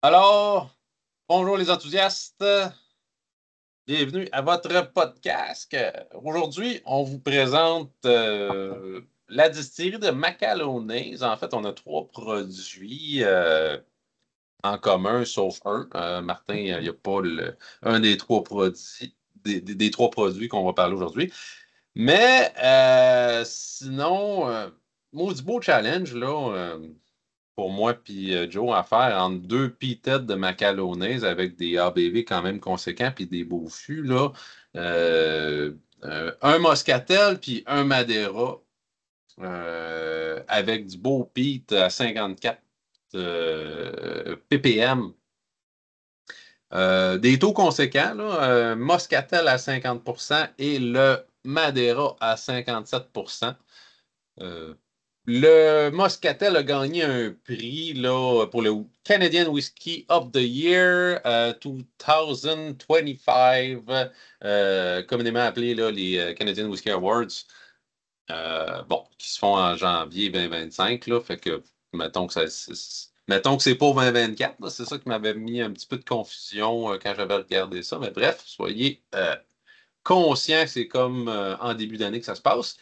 Alors, bonjour les enthousiastes, bienvenue à votre podcast. Aujourd'hui, on vous présente la distillerie de Macalonnaise. En fait, on a trois produits en commun, sauf un. Martin, il n'y a pas un des trois produits, des trois produits qu'on va parler aujourd'hui. Mais sinon, maudit beau challenge, là. Pour moi puis Joe à faire entre deux pitettes de Macalonnaise avec des ABV quand même conséquents puis des beaux fûts, là. Un Moscatel puis un Madeira avec du beau peat à 54 ppm. Des taux conséquents, là, Moscatel à 50% et le Madeira à 57%. Euh, le Moscatel a gagné un prix là, pour le Canadian Whisky of the Year 2025, communément appelé là, les Canadian Whisky Awards, bon, qui se font en janvier 2025. Là, fait que mettons que c'est pour 2024. Là, c'est ça qui m'avait mis un petit peu de confusion quand j'avais regardé ça. Mais bref, soyez conscients que c'est comme en début d'année que ça se passe.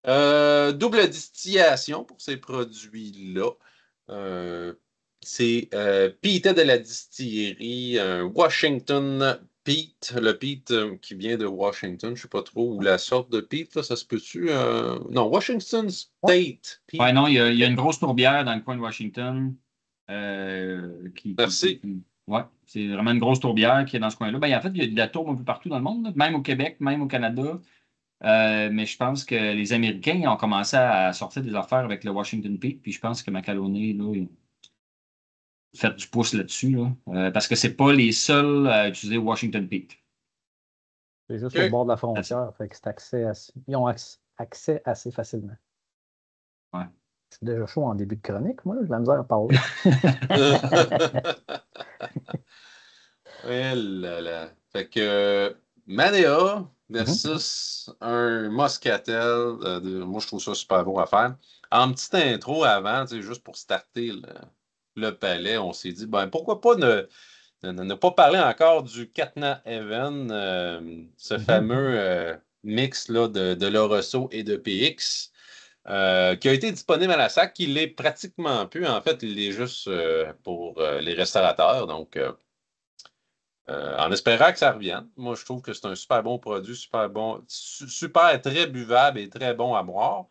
Double distillation pour ces produits-là. C'est Peated de la distillerie Washington Peat. Le peat qui vient de Washington, je ne sais pas trop, ou la sorte de peat, là, ça se peut-tu? Non, Washington Ouais. State Ouais, Peat. non, il y a une grosse tourbière dans le coin de Washington. Merci. Ouais, c'est vraiment une grosse tourbière qui est dans ce coin-là. Ben, en fait, il y a de la tourbe un peu partout dans le monde, là, même au Québec, même au Canada. Mais je pense que les Américains ils ont commencé à sortir des affaires avec le Washington Peak, puis je pense que Macaloney, là, ils ont fait du pouce là-dessus, là, parce que c'est pas les seuls à utiliser Washington Peak. C'est juste au OK. bord de la That's it. frontière, fait que c'est ils ont accès assez facilement. Ouais. C'est déjà chaud en début de chronique, moi, j'ai de la misère à parler. Eh là là. Fait que Manea Mhm. versus un Moscatel, moi je trouve ça super beau à faire. En petite intro avant, tu sais, juste pour starter le palais, on s'est dit, ben pourquoi pas ne pas parler encore du Katna Even, ce Mhm. fameux mix là, de Lorosso et de PX. Qui a été disponible à la SAC, qui l'est pratiquement plus. En fait, il est juste pour les restaurateurs. Donc, en espérant que ça revienne. Moi, je trouve que c'est un super bon produit, super bon, super très buvable et très bon à boire.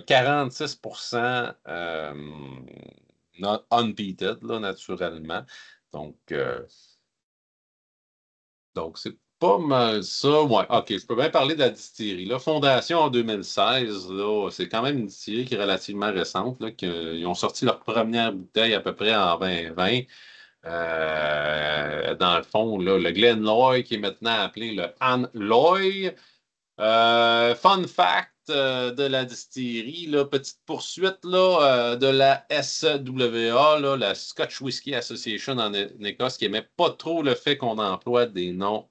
46% unpeated, là, naturellement. Donc, euh, donc, c'est pas mal ça. Ouais, OK, je peux bien parler de la distillerie. Là, fondation en 2016, là, c'est quand même une distillerie qui est relativement récente. Là, ils ont sorti leur première bouteille à peu près en 2020. Dans le fond, là, le Glenloy qui est maintenant appelé le Anne Loy. Fun fact de la distillerie, là, petite poursuite là, de la SWA, là, la Scotch Whisky Association en Écosse, qui n'aimait pas trop le fait qu'on emploie des noms.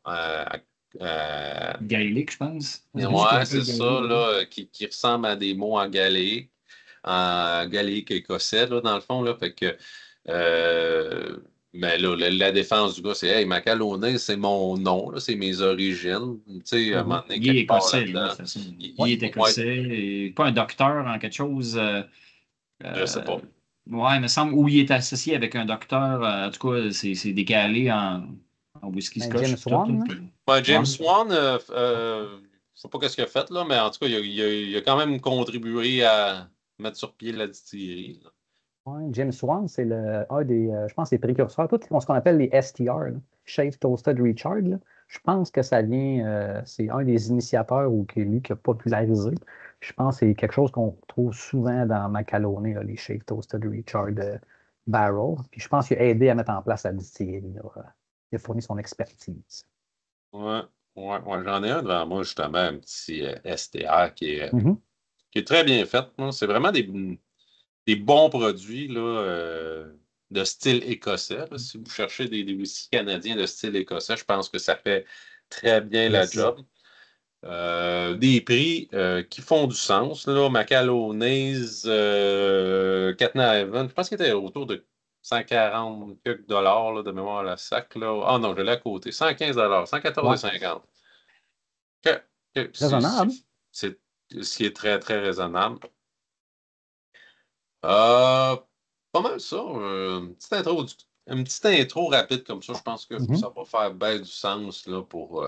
Gaélique, je pense. Je Ouais, connais pas le c'est ça, gaélique. là, qui ressemble à des mots en galéque écossais, là, dans le fond. Là, fait que, euh, mais là, la défense du gars, c'est Hey, Macalonais, c'est mon nom, là, c'est mes origines. Tu sais, à un moment Mhm. donné, Il est quelque part écossais, lui, de là-dedans. toute façon. Ouais. Il est Ouais, écossais, et pas un docteur en quelque chose. je sais Euh, pas. ouais, il me semble, où il est associé avec un docteur. En tout cas, c'est décalé en whisky Ben, scotch. James Tout, Wan, là. Ouais, James ouais. Swan, je sais pas qu'est-ce qu'il a fait, là, mais en tout cas, il a quand même contribué à mettre sur pied la distillerie. Là. Ouais, James Wan, c'est un des, je pense, des précurseurs, tout ce qu'on appelle les STR, là, Shave Toasted Recharred, là. Je pense que ça vient, c'est un des initiateurs ou qui est lui qui a popularisé. Je pense que c'est quelque chose qu'on trouve souvent dans Macaloney, là, les Shave Toasted Recharred Barrel. Puis je pense qu'il a aidé à mettre en place la distillerie, là. Il a fourni son expertise. Ouais, ouais. J'en ai un devant moi, justement, un petit STR Mhm. qui est très bien fait. Là. C'est vraiment des bons produits là, de style écossais. Là. Si vous cherchez des whisky canadiens de style écossais, je pense que ça fait très bien la Yes. job. Des prix qui font du sens. Là. Macalonnaise, Katna Evans, je pense qu'il était autour de 140 quelques dollars là, de mémoire à la sac. Là. Ah non, je l'ai à côté. 115 dollars, Ouais, 114,50. OK. OK. raisonnable. C'est ce qui est très, très raisonnable. Euh, Pas mal ça. Une petite intro rapide comme ça, je pense que Mhm. ça va faire bien du sens là, pour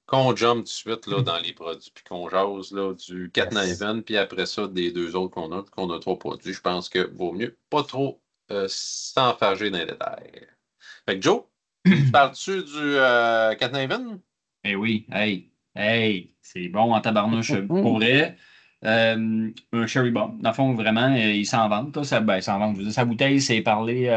qu'on jump tout de suite là, dans les produits, puis qu'on jase là, du Cat Yes. Even, puis après ça, des deux autres qu'on a trois produits. Je pense que vaut mieux pas trop s'enfarger dans les détails. Fait que Joe, parles-tu du Cat Even? Eh oui, hey, c'est bon en tabarnouche. Pour vrai, un Cherry Bomb, dans le fond, vraiment, il s'en vante. Là. Il s'en vante. Je veux dire, sa bouteille, c'est parlé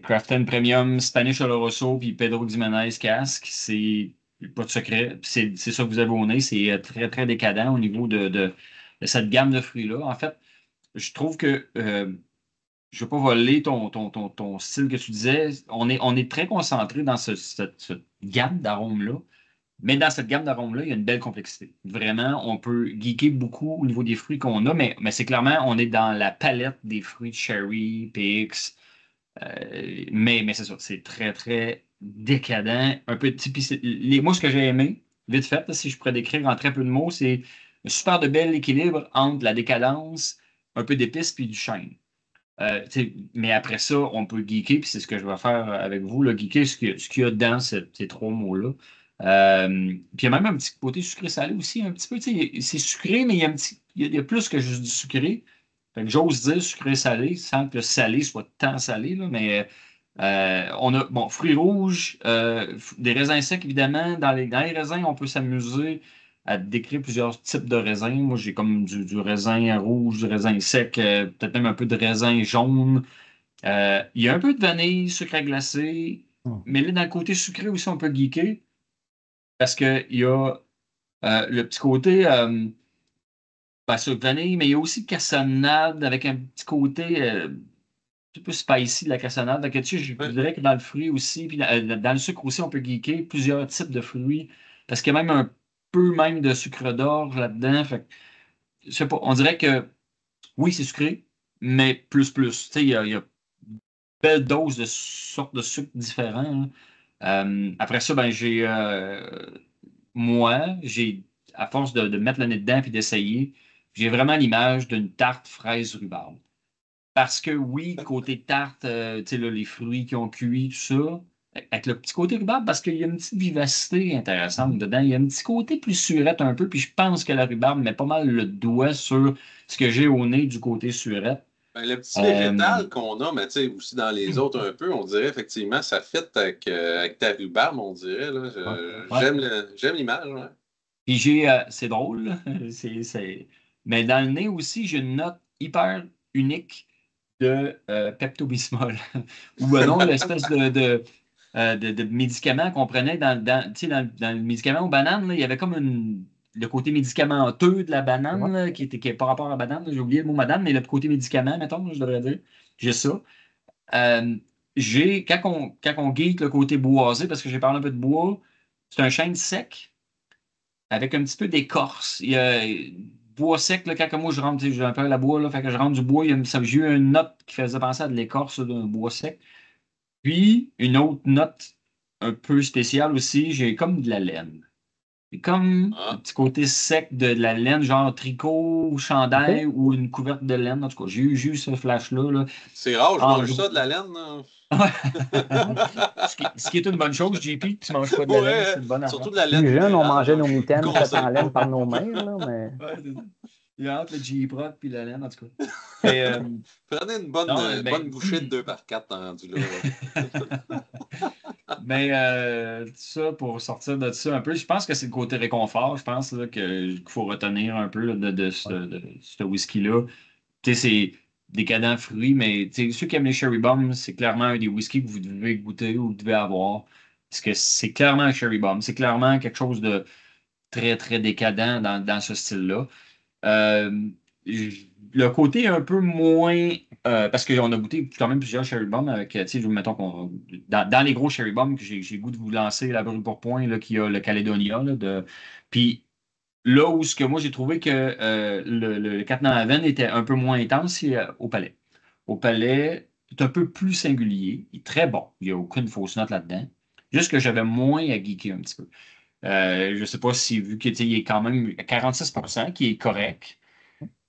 Crafton Premium, Spanish Oloroso, puis Pedro Ximénez Casque. C'est pas de secret. C'est ça que vous avez au nez. C'est très, très décadent au niveau de cette gamme de fruits-là. En fait, je trouve que je ne veux pas voler ton style que tu disais. On est très concentré dans cette gamme d'arômes-là. Mais dans cette gamme d'arômes-là, il y a une belle complexité. Vraiment, on peut geeker beaucoup au niveau des fruits qu'on a, mais c'est clairement, on est dans la palette des fruits de cherry, pix. Mais c'est ça, c'est très, très décadent. Un peu typique. Moi, ce que j'ai aimé, vite fait, là, si je pourrais décrire en très peu de mots, c'est un super de bel équilibre entre la décadence, un peu d'épices puis du chêne. Mais après ça, on peut geeker, puis c'est ce que je vais faire avec vous, là, geeker ce qu'il y a dans ces trois mots-là. Puis il y a même un petit côté sucré-salé aussi, un petit peu. C'est sucré, mais il y a, il y a plus que juste du sucré. Fait que j'ose dire sucré-salé, sans que le salé soit tant salé, là, mais on a, bon, fruits rouges, des raisins secs, évidemment. Dans les raisins, on peut s'amuser à décrire plusieurs types de raisins. Moi, j'ai comme du raisin rouge, du raisin sec, peut-être même un peu de raisin jaune. Il y a un peu de vanille, sucre à glacer, Mhm. mais là, dans le côté sucré aussi, on peut geeker parce qu'il y a le petit côté sucre vanille, mais il y a aussi cassonade avec un petit côté un peu spicy de la cassonade. Donc, tu sais, je Oui. dirais que dans le fruit aussi, puis dans le sucre aussi, on peut geeker plusieurs types de fruits parce qu'il y a même un peu même de sucre d'orge là-dedans. Fait que, je sais pas, on dirait que oui, c'est sucré, mais plus, plus. Tu sais, il y a une belle dose de sortes de sucres différents. Hein. Après ça, ben, à force de mettre le nez dedans et d'essayer, j'ai vraiment l'image d'une tarte fraise rhubarbe. Parce que oui, côté tarte, tu sais, là, les fruits qui ont cuit, tout ça, avec le petit côté rhubarbe, parce qu'il y a une petite vivacité intéressante dedans. Il y a un petit côté plus surette un peu, puis je pense que la rhubarbe met pas mal le doigt sur ce que j'ai au nez du côté surette. Ben, le petit Euh, végétal qu'on a, mais tu sais, aussi dans les autres un peu, on dirait effectivement, ça fit avec ta rhubarbe, on dirait. Là. Ouais. ouais. J'aime l'image. Ouais. Puis c'est drôle, là. Mais dans le nez aussi, j'ai une note hyper unique de Pepto-Bismol. Ou non, l'espèce de médicament qu'on prenait tu sais, dans le médicament aux bananes, là, il y avait comme le côté médicamenteux de la banane Ouais. là, qui est par rapport à la banane. Là, j'ai oublié le mot banane, mais le côté médicament, mettons, je devrais dire. J'ai ça. Euh, quand on geek le côté boisé, parce que j'ai parlé un peu de bois, c'est un chêne sec avec un petit peu d'écorce. Il y a bois sec, là, quand moi je rentre, tu sais, j'ai un peu à la bois, là, fait que je rentre du bois, j'ai eu une note qui faisait penser à de l'écorce d'un bois sec. Puis, une autre note un peu spéciale aussi, j'ai comme de la laine. C'est comme un Ah. petit côté sec de la laine, genre tricot, ou chandail OK. ou une couverte de laine. En tout cas, j'ai eu ce flash-là. Là. C'est rare, je En mange gros. ça de la laine. Là. Ce qui est une bonne chose, JP, que tu ne manges pas de la laine, Ouais, c'est une bonne affaire. surtout de la laine Plus jeune, on minérale, mangeait là, nos je mitaines faites en conseille laine pas. par nos mères, là, mais Ouais, c'est ça. Il y a entre le J-Prod puis la laine, en tout cas. Mais, Prenez une non, bonne ben, bouchée de 2 par 4 rendu là. mais tout ça, pour sortir de ça un peu, je pense que c'est le côté réconfort, je pense là, qu'il faut retenir un peu là, ouais. de ce whisky-là. Tu sais, c'est décadent fruit, mais tu sais, ceux qui aiment les Cherry Bombs, c'est clairement un des whiskies que vous devez goûter ou vous devez avoir. Parce que c'est clairement un Cherry Bomb. C'est clairement quelque chose de très, très décadent dans ce style-là. Euh, le côté un peu moins. Parce qu'on a goûté quand même plusieurs Cherry Bombs avec, tu sais, mettons dans les gros Cherry Bombs que j'ai le goût de vous lancer la brûle pour point, là, qui a le Caledonia. Là, puis là où ce que moi j'ai trouvé que le Captain Haven était un peu moins intense, c'est au palais. Au palais, est un peu plus singulier. Il est très bon. Il n'y a aucune fausse note là-dedans. Juste que j'avais moins à geeker un petit peu. Je ne sais pas si, vu qu'il est quand même à 46%, qui est correct,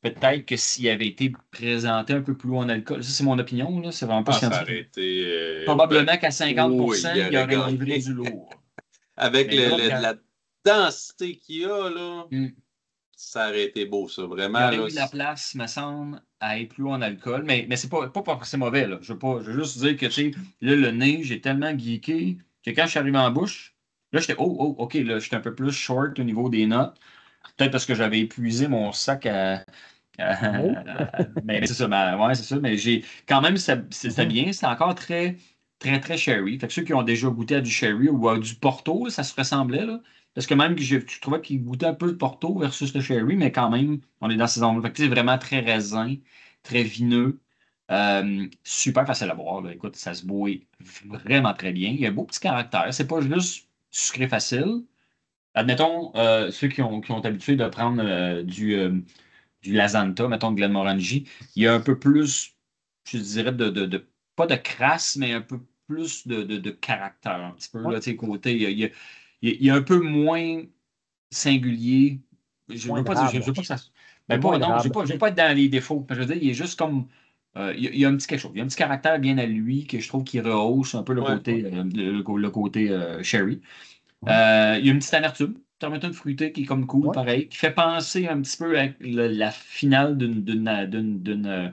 peut-être que s'il avait été présenté un peu plus loin en alcool, ça c'est mon opinion, là, c'est vraiment pas Ça scientifique. aurait été. Probablement qu'à Oui, 50%, il il aurait aurait livré gagné. du lourd. Avec Mais là, la densité qu'il y a, là, hmm, ça aurait été beau, ça. il Vraiment, aurait là. eu la place, me semble, à être plus loin en alcool. Mais c'est pas parce que c'est mauvais. Là. Je veux juste dire que, tu sais, là, le nez, j'ai tellement geeké que quand je suis arrivé en bouche, là, j'étais, OK, là, j'étais un peu plus short au niveau des notes. Peut-être parce que j'avais épuisé mon sac Oh. mais c'est ça, ouais, c'est ça. Mais j'ai quand même, c'était Mhm. bien. C'était encore très, très, très sherry. Fait que ceux qui ont déjà goûté à du sherry ou à du porto, là, ça se ressemblait. Là. Parce que même que je trouvais qu'il goûtait un peu de porto versus le sherry, mais quand même, on est dans ces endroits. Fait que c'est vraiment très raisin, très vineux. Super facile à boire. Là. Écoute, ça se boit vraiment très bien. Il y a un beau petit caractère. C'est pas juste sucré facile. Admettons, ceux qui ont l'habitude de prendre du Lasanta, mettons de Glenmorangie, il y a un peu plus, je dirais, pas de crasse, mais un peu plus de caractère, un petit peu, Ouais, là, tu sais, côté, il y a un peu moins singulier. Je moins veux pas dire, je drabe. veux pas que ça. Il est Ben moins pas, non, drabe. je veux pas être dans les défauts. Je veux dire, il est juste comme. Il y a un petit quelque chose. Il y a un petit caractère bien à lui que je trouve qui rehausse un peu le Ouais. côté, le côté Sherry. Ouais, Il y a une petite amertume, une fruitée qui est comme cool, ouais. pareil, qui fait penser un petit peu à la finale d'une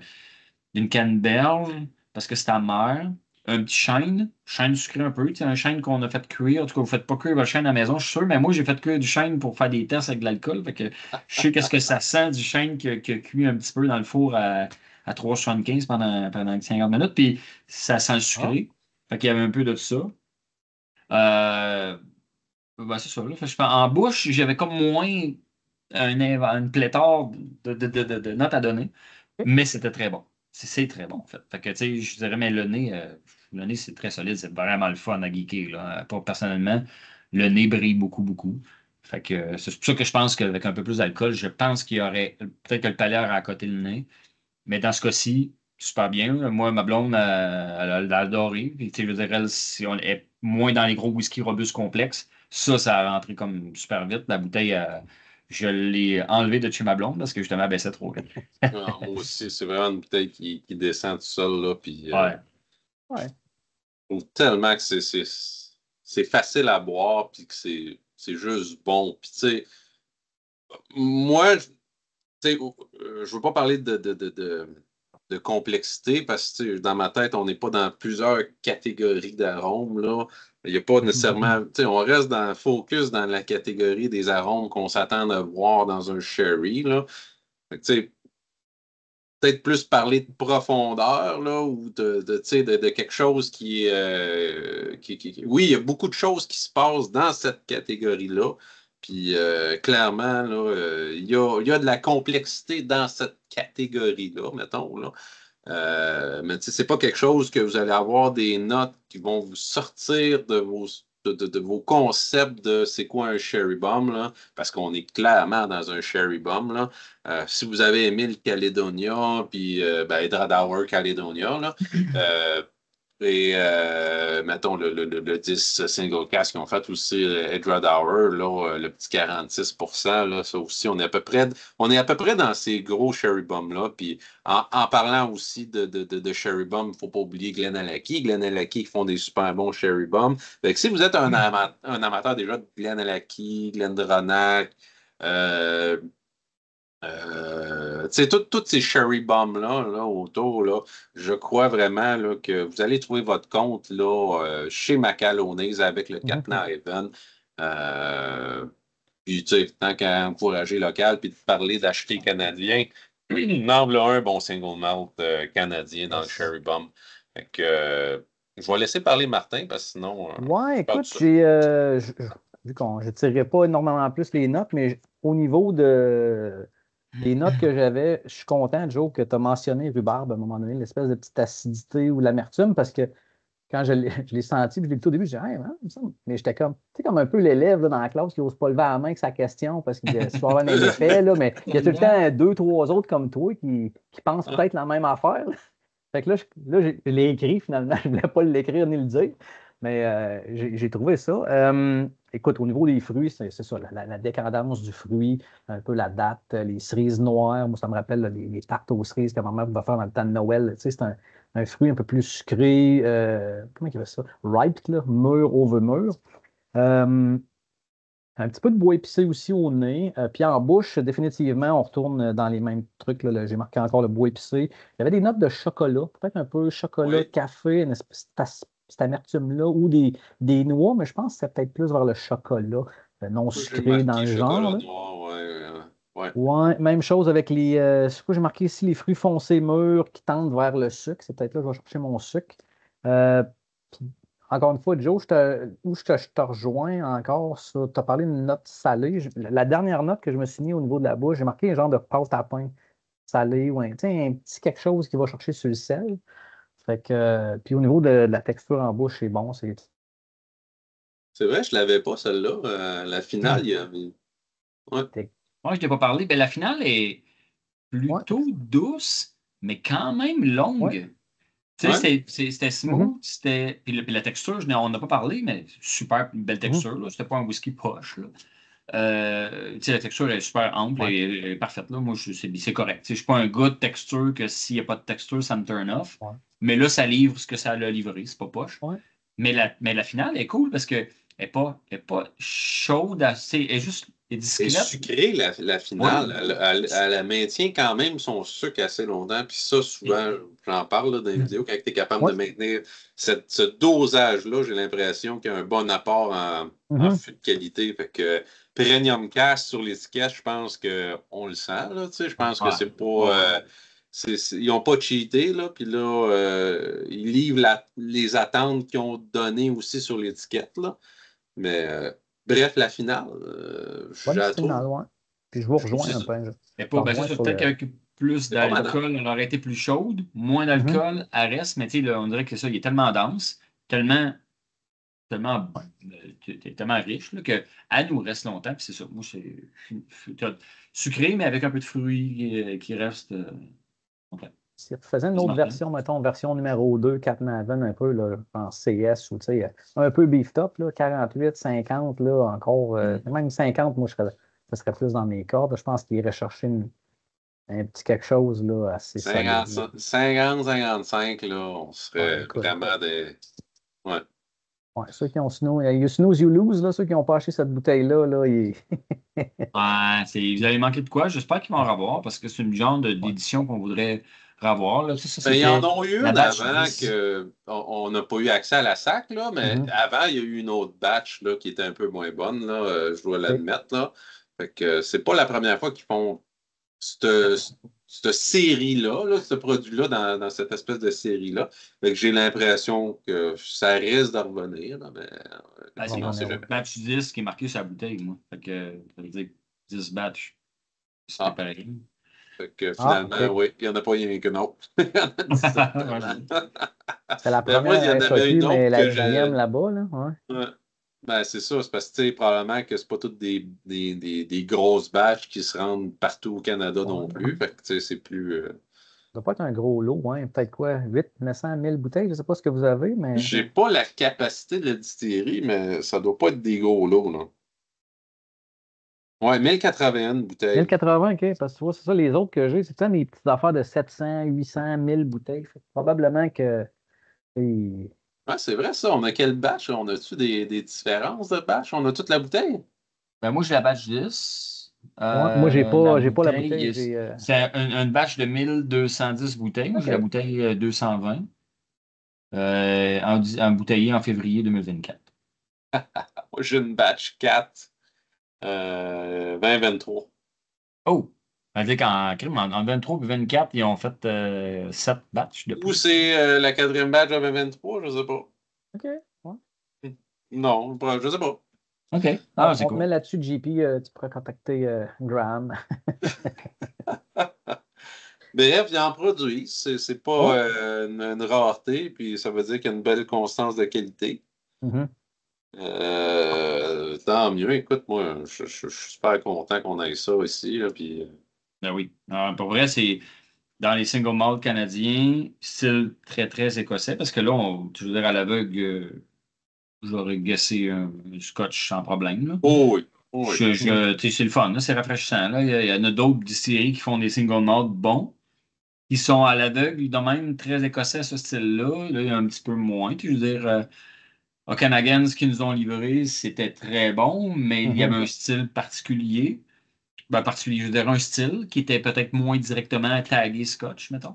canneberge, parce que c'est amer. Un petit chêne sucré un peu, tu sais, un chêne qu'on a fait cuire. En tout cas, vous ne faites pas cuire votre chêne à la maison, je suis sûr, mais moi, j'ai fait cuire du chêne pour faire des tests avec de l'alcool. Fait que je sais qu'est-ce que ça sent du chêne qui a cuit un petit peu dans le four à 3,75 pendant 50 minutes, puis ça sent le Ah, sucré. Fait qu'il y avait un peu de ça. Euh, ben, c'est ça. Là. Fait que en bouche, j'avais comme moins une pléthore de notes à donner, ok. mais c'était très bon. C'est très bon, en fait. Fait que, tu sais, je dirais, mais le nez, c'est très solide. C'est vraiment le fun à geeker. Là. Pour, personnellement, le nez brille beaucoup, beaucoup. Fait que c'est pour ça que je pense qu'avec un peu plus d'alcool, je pense qu'il y aurait peut-être que le palais aurait à côté le nez. Mais dans ce cas-ci, super bien. Moi, ma blonde, elle a adoré. Puis, tu sais, je veux dire, elle, si on est moins dans les gros whisky robustes complexes, ça a rentré comme super vite. La bouteille, je l'ai enlevée de chez ma blonde parce que justement, elle baissait trop vite. Ah, moi aussi, c'est vraiment une bouteille qui descend tout seul, là, puis Ouais. Ouais. je trouve tellement que c'est facile à boire, puis que c'est juste bon. Puis, tu sais, moi, tu sais, je veux pas parler de complexité parce que tu sais, dans ma tête, on n'est pas dans plusieurs catégories d'arômes, là. Il n'y a pas nécessairement. Tu sais, on reste dans focus dans la catégorie des arômes qu'on s'attend à voir dans un sherry, là. Fait que, tu sais, peut-être plus parler de profondeur, là, ou tu sais, de quelque chose Oui, il y a beaucoup de choses qui se passent dans cette catégorie-là. Puis clairement, là, il y a de la complexité dans cette catégorie-là, mettons, là. Mais tu sais, c'est pas quelque chose que vous allez avoir des notes qui vont vous sortir de vos concepts de c'est quoi un cherry bomb, là, parce qu'on est clairement dans un cherry bomb, là. Si vous avez aimé le Caledonia, puis ben, Hydradour Caledonia, là, euh, et mettons le 10 single cast qu'ils ont fait aussi, Edward Hour, là, le petit 46%, là, ça aussi, on est à peu près dans ces gros cherry bombs-là. Puis en parlant aussi de cherry bomb, il ne faut pas oublier Glenallachie. Glenallachie qui font des super bons cherry bombs. Fait que si vous êtes un amateur déjà de Glenallachie, Glendronach, euh, tu sais, toutes ces cherry bombs-là là, autour, là, je crois vraiment là, que vous allez trouver votre compte là, chez Macalonnaise avec le Mhm. Captain Raven. Euh, puis, tu sais, tant qu'à encourager local, puis de parler d'acheter canadien, en voilà un bon single malt canadien dans le Yes. cherry bomb. Fait que, je vais laisser parler Martin, parce que sinon, Ouais, je parle tout écoute, seul. vu qu'on je ne tirerai pas énormément plus les notes, mais au niveau des notes que j'avais, je suis content, Joe, que tu as mentionné rhubarbe à un moment donné, l'espèce de petite acidité ou l'amertume, parce que quand je l'ai senti, puis je l'ai vu au début, je disais, hey, hein, il me semble. Mais j'étais comme, tu sais, comme un peu l'élève là, dans la classe qui n'ose pas lever la main avec sa question parce qu'il veut avoir un effet, là, mais il y a tout le temps deux, trois autres comme toi qui pensent peut-être la même affaire. Fait que je l'ai écrit finalement. Je ne voulais pas l'écrire ni le dire, mais j'ai trouvé ça. Écoute, au niveau des fruits, c'est ça, la décadence du fruit, un peu la date, les cerises noires. Moi, ça me rappelle là, les tartes aux cerises que ma mère pouvait faire dans le temps de Noël. Tu sais, c'est un fruit un peu plus sucré. Comment il fait ça? Ripe, là, mûr, over mûr. Euh, un petit peu de bois épicé aussi au nez. Puis en bouche, définitivement, on retourne dans les mêmes trucs. Là. J'ai marqué encore le bois épicé. Il y avait des notes de chocolat, peut-être un peu chocolat, Oui. café, une espèce cette amertume-là, ou des noix, mais je pense que c'est peut-être plus vers le chocolat, non Moi, j'ai sucré dans marqué le genre. chocolat Là. noir, ouais. Ouais, même chose avec les. C'est quoi, j'ai marqué ici les fruits foncés mûrs qui tendent vers le sucre. C'est peut-être là que je vais chercher mon sucre. Euh, puis, encore une fois, Joe, je te rejoins encore sur. Tu as parlé d'une note salée. La dernière note que je me suis mis au niveau de la bouche, j'ai marqué un genre de pâte à pain salé ou tu sais, un petit quelque chose qui va chercher sur le sel. Fait que, puis au niveau de la texture en bouche, c'est bon. C'est vrai, je l'avais pas, celle-là. La finale, il y a. Ouais. Moi, je t'ai pas parlé. Ben, la finale est Ouais, plutôt douce, mais quand même ouais. longue. Tu sais, Ouais. c'était Mhm, smooth, puis la texture, on n'a pas parlé, mais super belle mhm, texture, là. C'était pas un whisky poche, là. Tu sais, la texture est super ample ouais, et parfaite, là. Moi, c'est correct. Tu sais, je suis pas un gars de texture que s'il n'y a pas de texture, ça me turn off. ouais, Mais là, ça livre ce que ça a livré, c'est pas poche. ouais. Mais la finale est cool parce qu'elle n'est pas chaude, elle est juste elle est Elle est discrète. sucrée, la Oui. finale. Elle maintient quand même son sucre assez longtemps. Puis ça, souvent, j'en parle là, dans les vidéos, quand tu es capable Ouais. de maintenir ce dosage-là, j'ai l'impression qu'il y a un bon apport en Mhm. fût de qualité. Fait que Premium Cast sur l'étiquette, je pense qu'on le sent. Là, tu sais. Je pense que Ouais. c'est pas. Ouais. Ils n'ont pas cheaté, là, puis là, ils livrent les attentes qu'ils ont données aussi sur l'étiquette. Là. Mais bref, la finale, je Bonne la finale, trouve. ouais. Puis je vous Je trouve que rejoins un peu. Je Mais te pas, ben ça, rejoins c'est sur peut-être le. qu'avec plus c'est pas mal. d'alcool, elle aurait été plus chaude. Moins Mhm. d'alcool, elle reste, mais tu sais, là, on dirait que ça, il est tellement dense, tellement, tellement riche, là, qu'elle nous reste longtemps, puis c'est ça. Moi, c'est sucré, mais avec un peu de fruits qui reste. OK. Si tu faisais une autre Quasiment plein. version, mettons, version numéro 2, Capnaven, un peu là, en CS ou tu sais, un peu beefed up, là, 48, 50, là, encore, même 50, moi, ça serait plus dans mes cordes. Je pense qu'il irait chercher un petit quelque chose là, assez solide. 50, Là. 50, 55, là, on Ouais, serait écoute. vraiment des. Ouais. Ouais, ceux qui ont you snooze, you lose, là, ceux qui n'ont pas acheté cette bouteille-là, là, Ouais, vous avez manqué de quoi? J'espère qu'ils vont en revoir parce que c'est une genre ouais. d'édition qu'on voudrait revoir. Là. Ça, Ben, il y en c'était a eu la une batch avant 10. qu'on n'a pas eu accès à la SAC, là, mais Mhm. avant, il y a eu une autre batch là, qui était un peu moins bonne, là, je dois OK. l'admettre. Là. Fait que c'est pas la première fois qu'ils font cette série-là, là, ce produit-là, dans cette espèce de série-là. Fait que j'ai l'impression que ça risque de revenir, là, mais Ben, On va c'est on sait revenir, jamais. ouais. batch 10 qui est marqué sur la bouteille, moi. Fait que, ça veut dire 10 batch. C'était Ah, pareil. fait que Ah, finalement, OK. oui, il n'y en a pas rien qu'une autre. Il y en a 17 Ouais, seulement. C'est la Mais moi, première il y en avait SAQ, une mais autre la que 10e j'ai. là-bas, là. Ouais. Ouais. Ben, c'est ça, c'est parce que tu sais, probablement que c'est pas toutes des grosses batches qui se rendent partout au Canada non Ouais. plus. Fait que tu sais, c'est plus. Ça doit pas être un gros lot, hein. Peut-être quoi, 8, 900, 1000 bouteilles, je ne sais pas ce que vous avez, mais J'ai pas la capacité de la distillerie, mais ça doit pas être des gros lots, là. Ouais, 1081 bouteilles. 1080, OK, parce que tu vois, c'est ça, les autres que j'ai, c'est ça, des petites affaires de 700, 800, 1000 bouteilles. Fait que probablement que. et- Ouais, c'est vrai ça. On a quelle batch? On a-tu des différences de batch? On a toute la bouteille? Ben, moi, j'ai la batch 10. Ouais, moi, La j'ai pas la bouteille, bouteille, j'ai. c'est une batch de 1210 bouteilles. Moi, j'ai la OK. bouteille 220, embouteillée en février 2024. Moi, j'ai une batch 4, 2023. Oh! C'est-à-dire qu'en crime, en 23 et 24, ils ont fait 7 batchs de Ou plus. c'est la quatrième batch de 2023, je sais pas. OK. Ouais. Non, je sais pas. OK. Ah, c'est On te cool. met là-dessus, JP, tu pourras contacter Graham. Bref, ils en produisent. C'est pas Ouais. une rareté, puis ça veut dire qu'il y a une belle constance de qualité. Mhm. Tant mieux. Écoute, moi, je suis super content qu'on ait ça ici. Là, puis, Ben oui. Pour vrai, c'est. dans les single malt canadiens, style très, très écossais, parce que là, je veux dire, à l'aveugle, j'aurais guessé un scotch sans problème. Là. Oh oui. Oh oui. Tu sais, c'est le fun, là, c'est rafraîchissant. Là. Il y en a d'autres distilleries qui font des single malt bons, qui sont à l'aveugle, de même très écossais, ce style-là. Là, il y a un petit peu moins. Je veux dire, Okanagan, ce qu'ils nous ont livré, c'était très bon, mais il y avait un style particulier. Ben, particulier, je dirais un style qui était peut-être moins directement tagué Scotch, mettons.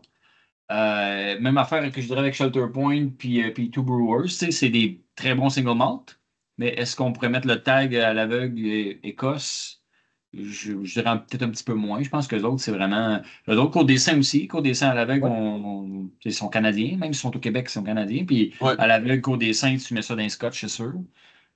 Même affaire que je dirais avec Shelter Point puis Two Brewers. Tu sais, c'est des très bons single malt, mais est-ce qu'on pourrait mettre le tag à l'aveugle Écosse? Je dirais peut-être un petit peu moins. Je pense que les autres, c'est vraiment. Les autres, Côte des Saints aussi. Côte des Saints à l'aveugle, Ouais. Ils sont canadiens. Même s'ils sont au Québec, ils sont canadiens. Puis Ouais. à l'aveugle, Côte des Saints, tu mets ça dans un Scotch, c'est sûr.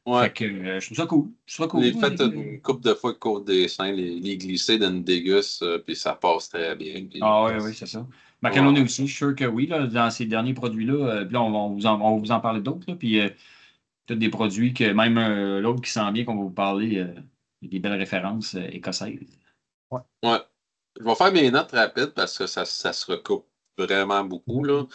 Ouais. Fait que je trouve ça cool. Je trouve ça cool. J'ai fait une couple de fois Côte des Saints, les glisser dans une déguste, puis ça passe très bien. Puis, Ah oui, c'est ça. Macalonné aussi, je suis sûr que oui, là, dans ces derniers produits-là, puis là, on va vous en parler d'autres, là, puis tous des produits que même l'autre qui sent bien qu'on va vous parler, il y a des belles références écossaises. Ouais. Ouais. Je vais faire mes notes rapides parce que ça se recoupe vraiment beaucoup, là.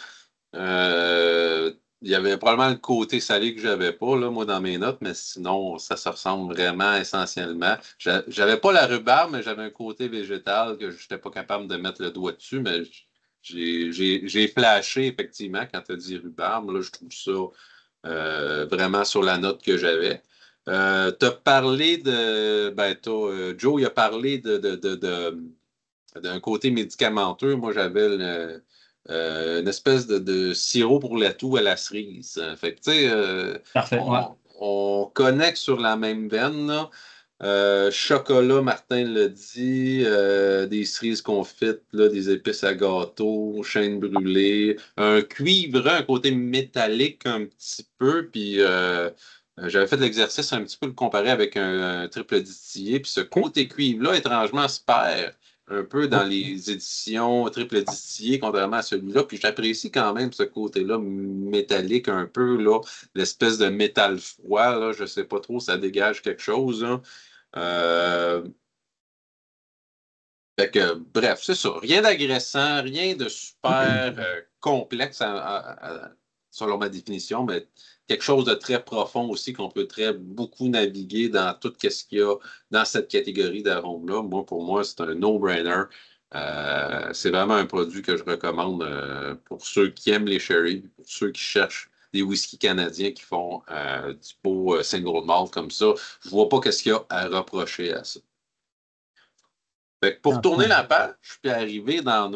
Il y avait probablement le côté salé que j'avais pas, là, moi, dans mes notes, mais sinon, ça se ressemble vraiment essentiellement. J'avais pas la rhubarbe, mais j'avais un côté végétal que je n'étais pas capable de mettre le doigt dessus, mais j'ai flashé, effectivement, quand tu as dit rhubarbe. Là, je trouve ça vraiment sur la note que j'avais. Tu as parlé de. Ben, Joe, il a parlé d'un côté médicamenteux. Moi, j'avais une espèce de sirop pour la toux à la cerise. Fait que, tu sais, Parfait, ouais. on connecte sur la même veine, là. Chocolat, Martin l'a dit, des cerises confites, là, des épices à gâteau, chêne brûlée, un cuivre, un côté métallique un petit peu, puis j'avais fait l'exercice un petit peu le comparer avec un triple distillé, puis ce côté cuivre-là, étrangement, se perd un peu dans les éditions triple distillées, contrairement à celui-là, puis j'apprécie quand même ce côté-là métallique un peu, là, l'espèce de métal froid, là, je sais pas trop, ça dégage quelque chose, là. Euh, Fait que, bref, c'est ça. Rien d'agressant, rien de super complexe selon ma définition, mais quelque chose de très profond aussi qu'on peut très beaucoup naviguer dans tout ce qu'il y a dans cette catégorie d'arômes-là. Moi, pour moi, c'est un no-brainer. C'est vraiment un produit que je recommande pour ceux qui aiment les sherry, pour ceux qui cherchent des whiskies canadiens qui font du beau single malt comme ça. Je vois pas qu'est-ce qu'il y a à reprocher à ça. Fait que pour tourner la page, puis arriver dans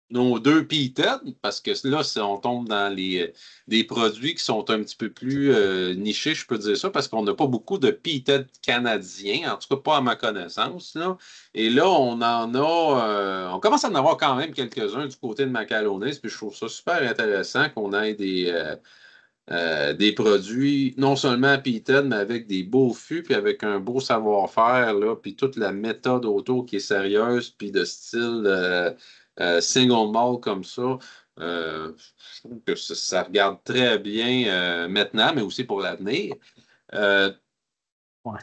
nos deux peated, parce que là, on tombe dans des produits qui sont un petit peu plus nichés, je peux dire ça, parce qu'on n'a pas beaucoup de peated canadiens, en tout cas pas à ma connaissance, là. Et là, on commence à en avoir quand même quelques-uns du côté de Macalonnaise, puis je trouve ça super intéressant qu'on ait des produits non seulement peated, mais avec des beaux fûts, puis avec un beau savoir-faire, là, puis toute la méthode autour qui est sérieuse, puis de style single malt comme ça. Je trouve que ça regarde très bien maintenant, mais aussi pour l'avenir. Euh, Ouais.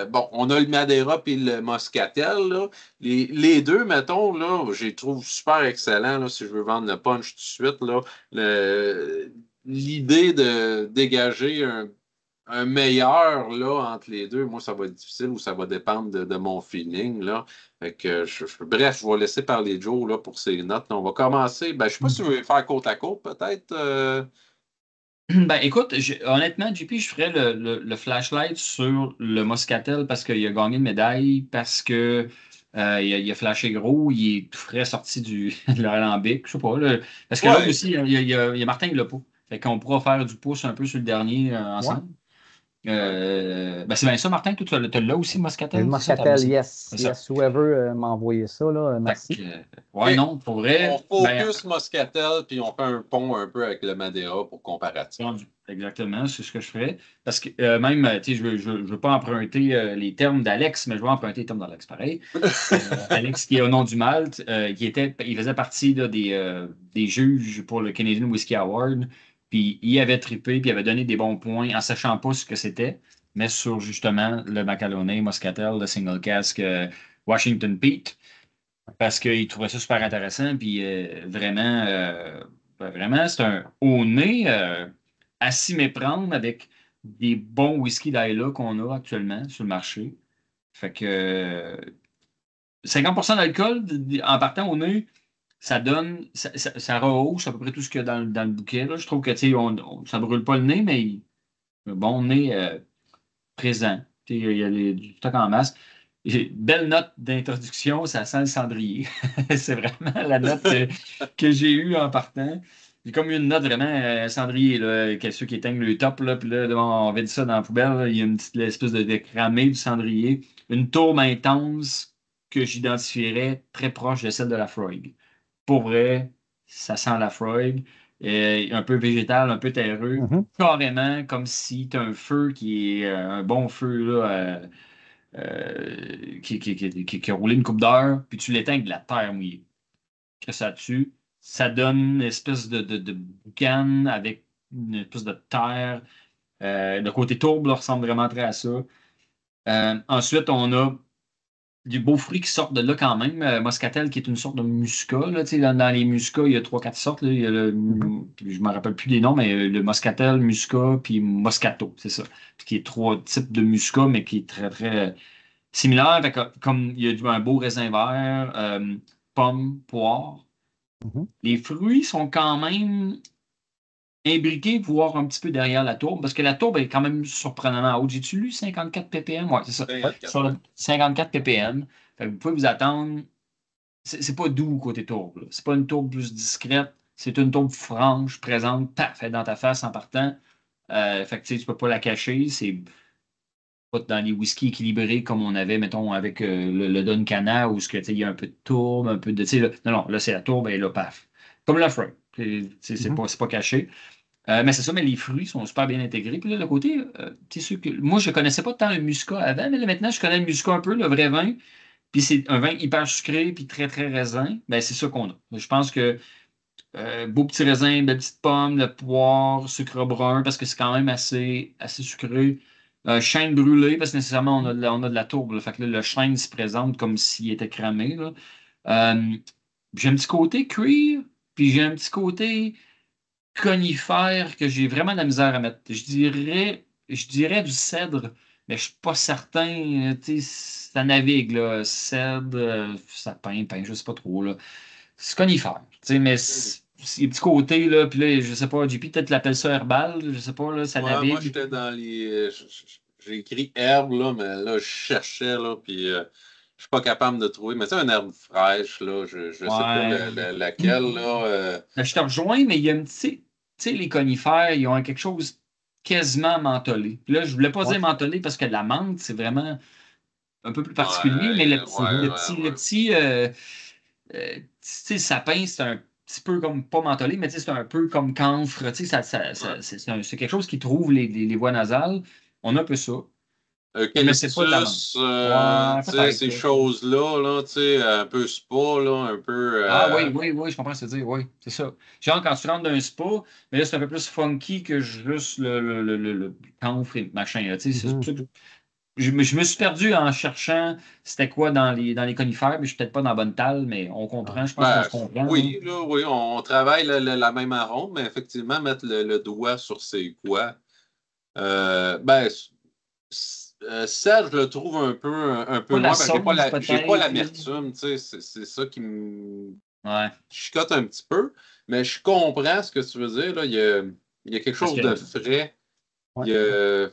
Bon, on a le Madeira et le Moscatel, là. Les deux, mettons, là, je les trouve super excellents, là, si je veux vendre le punch tout de suite, là. L'idée de dégager un meilleur, là, entre les deux, moi, ça va être difficile ou ça va dépendre de mon feeling, là. Fait que, bref, je vais laisser parler Joe, là, pour ses notes. On va commencer. Ben, je sais pas si tu veux faire côte à côte, peut-être. Ben écoute, honnêtement, JP, je ferais le flashlight sur le Moscatel parce qu'il a gagné une médaille, parce que il a flashé gros, il est tout frais sorti de l'alambic, je sais pas. Là, parce que l'autre Ouais. aussi, il y a Martin qui l'a pas. Fait qu'on pourra faire du pouce un peu sur le dernier ensemble. Ben c'est bien ça, Martin, toi, tu l'as aussi, Le Moscatel? C'est ça, Moscatel, yes. c'est ça. Yes, whoever m'a envoyé ça, là, merci. Ouais, Et non, pour on vrai. focus Moscatel, puis on fait un pont un peu avec le Madeira pour comparatif. Exactement, c'est ce que je ferais. Parce que même, tu sais, je veux pas emprunter les termes d'Alex, mais je vais emprunter les termes d'Alex, pareil. Alex, qui est au nom du Malte, il faisait partie là, des juges pour le Canadian Whisky Award. Puis il avait trippé, puis il avait donné des bons points en sachant pas ce que c'était, mais sur justement le Macalonné, Moscatel, le Single Cask, Washington Peat. parce qu'il trouvait ça super intéressant. Puis vraiment, c'est un au nez à s'y méprendre avec des bons whisky d'Islay qu'on a actuellement sur le marché. Fait que 50% d'alcool en partant au nez, ça donne, ça rehausse à peu près tout ce qu'il y a dans le bouquet. Là. Je trouve que ça ne brûle pas le nez, mais un bon nez présent. Il y a du stock en masse. Belle note d'introduction, ça sent le cendrier. C'est vraiment la note que j'ai eue en partant. J'ai comme eu une note vraiment cendrier, là, ceux qui éteignent le top, là, puis là, on va dire ça dans la poubelle. Là, il y a une petite espèce de cramé du cendrier. Une tourbe intense que j'identifierais très proche de celle de la Freud. Pour vrai, ça sent la Freud. Un peu végétal, un peu terreux. Mhm. Carrément comme si tu as un feu qui est un bon feu là, qui a roulé une coupe d'heure, puis tu l'éteins avec de la terre mouillée. Que ça tue. Ça donne une espèce de boucan avec une espèce de terre. Le côté tourbe là, ressemble vraiment très à ça. Ensuite, on a du beaux fruits qui sortent de là quand même. Moscatel, qui est une sorte de muscat. Là, dans les muscats, il y a 3-4 sortes. Là. Il y a je ne me rappelle plus des noms, mais le Moscatel, Muscat, puis Moscato, c'est ça. Puis qui est 3 types de muscat, mais qui est très, très similaire. Fait que, comme il y a un beau raisin vert, pomme, poire. Mhm. Les fruits sont quand même imbriqués, voire un petit peu derrière la tourbe, parce que la tourbe est quand même surprenamment haute. J'ai-tu lu 54 ppm? Oui, c'est ça. 54, Sur ouais. 54 ppm. Fait que vous pouvez vous attendre. C'est pas doux côté tourbe. Là. C'est pas une tourbe plus discrète. C'est une tourbe franche, présente, paf, elle est dans ta face en partant. Fait que tu peux pas la cacher. C'est pas dans les whiskies équilibrés comme on avait, mettons, avec le Duncana, où il y a un peu de tourbe, un peu de. Non, non, là, c'est la tourbe et là, paf. Comme le Freud. C'est Mhm. pas caché. Mais c'est ça, mais les fruits sont super bien intégrés. Puis là, le côté, moi, je ne connaissais pas tant le muscat avant, mais là, maintenant, je connais le muscat un peu, le vrai vin. Puis c'est un vin hyper sucré, puis très, très raisin. Ben, c'est ça qu'on a. Je pense que beau petit raisin, belle petite pomme, le poire, sucre brun, parce que c'est quand même assez sucré. Chêne brûlé, parce que nécessairement, on a de la tourbe. Là. Fait que là, le chêne se présente comme s'il était cramé. Là. Euh, j'ai un petit côté cuir, puis j'ai un petit côté conifère que j'ai vraiment de la misère à mettre. Je dirais du cèdre, mais je suis pas certain. Tu sais, ça navigue, là. Cèdre, sapin, pin, je sais pas trop, là. C'est conifère. Tu sais, mais c'est un petit côté, là, puis là, je sais pas, JP, peut-être l'appelle ça herbal, je sais pas, là, ça Ouais, moi, navigue. j'étais dans les. J'ai écrit herbe, là, mais là, je cherchais, là, puis je suis pas capable de trouver. Mais c'est une herbe fraîche, là. Je sais pas Ouais. laquelle, là. Ben, je te rejoins, mais il y a un petit. Tu sais, les conifères, ils ont quelque chose quasiment mentholé. Puis là, je voulais pas Ouais. dire mentholé parce que la menthe, c'est vraiment un peu plus particulier, mais Ouais, Mhm. ouais. tu sais, le sapin, c'est un petit peu comme, pas mentholé, mais tu sais, c'est un peu comme camphre, tu sais, Ouais. c'est quelque chose qui trouve les voies nasales. On a un peu ça, mais c'est pas de la menthe. Eucalyptus, Ouais, tu sais, peut-être, ces là. choses-là, là, tu sais, un peu spa, là, un peu. Ah oui, oui, oui, je comprends ce que tu veux dire, oui, c'est ça. Genre, quand tu rentres dans un spa, mais là, c'est un peu plus funky que juste le camphre et machin, là, tu sais, c'est pour Mhm. ça que je me suis perdu en cherchant c'était quoi dans les conifères, mais je suis peut-être pas dans la bonne talle, mais on comprend, je pense qu'on Ben, se comprend. Là. oui, là, oui, on travaille la même arôme, mais effectivement, mettre le doigt sur c'est quoi. Ben, ça, je le trouve un peu Pas la moins, parce que sauce, j'ai pas peut-être. Là. l'amertume, tu sais, c'est ça qui me Ouais. chicote un petit peu, mais je comprends ce que tu veux dire, là. Il y a quelque Parce chose que, de je sais frais. Ouais. Il y a,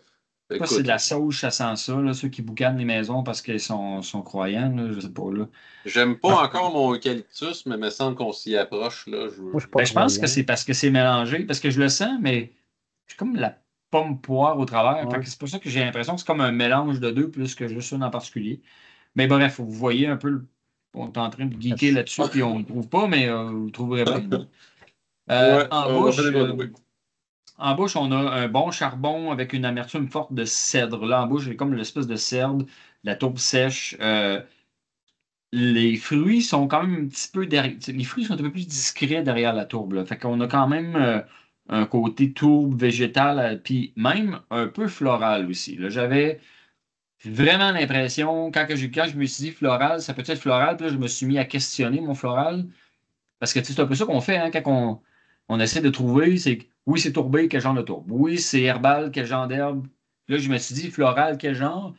pas si c'est de écoute, la sauce, ça sent ça, là, ceux qui boucanent les maisons parce qu'ils sont croyants, là, je sais pas, là. j'aime Ah. pas encore mon eucalyptus, mais il me semble qu'on s'y approche, là. Moi, je suis pas Ben, je pense que croyant. c'est parce que c'est mélangé, parce que je le sens, mais c'est comme la pomme poire au travers. Fait Ouais. que c'est pour ça que j'ai l'impression que c'est comme un mélange de deux plus que juste une en particulier. Mais bref, vous voyez un peu, on est en train de geeker Je- là-dessus, puis on ne le trouve pas, mais vous le trouverez bien. Là. Ouais, En on va bouche, finir par trouver. on a un bon charbon avec une amertume forte de cèdre. Là, en bouche, j'ai comme l'espèce de cèdre, la tourbe sèche. Les fruits sont quand même un petit peu derrière. Les fruits sont un peu plus discrets derrière la tourbe. Là. Fait qu'on a quand même un côté tourbe végétal, puis même un peu floral aussi. Là. J'ai vraiment l'impression, quand je me suis dit floral, ça peut être floral, puis là, je me suis mis à questionner mon floral. Parce que tu sais, c'est un peu ça qu'on fait hein, quand on essaie de trouver, c'est oui, c'est tourbé, quel genre de tourbe. Oui, c'est herbal, quel genre d'herbe. Là, je me suis dit floral, quel genre.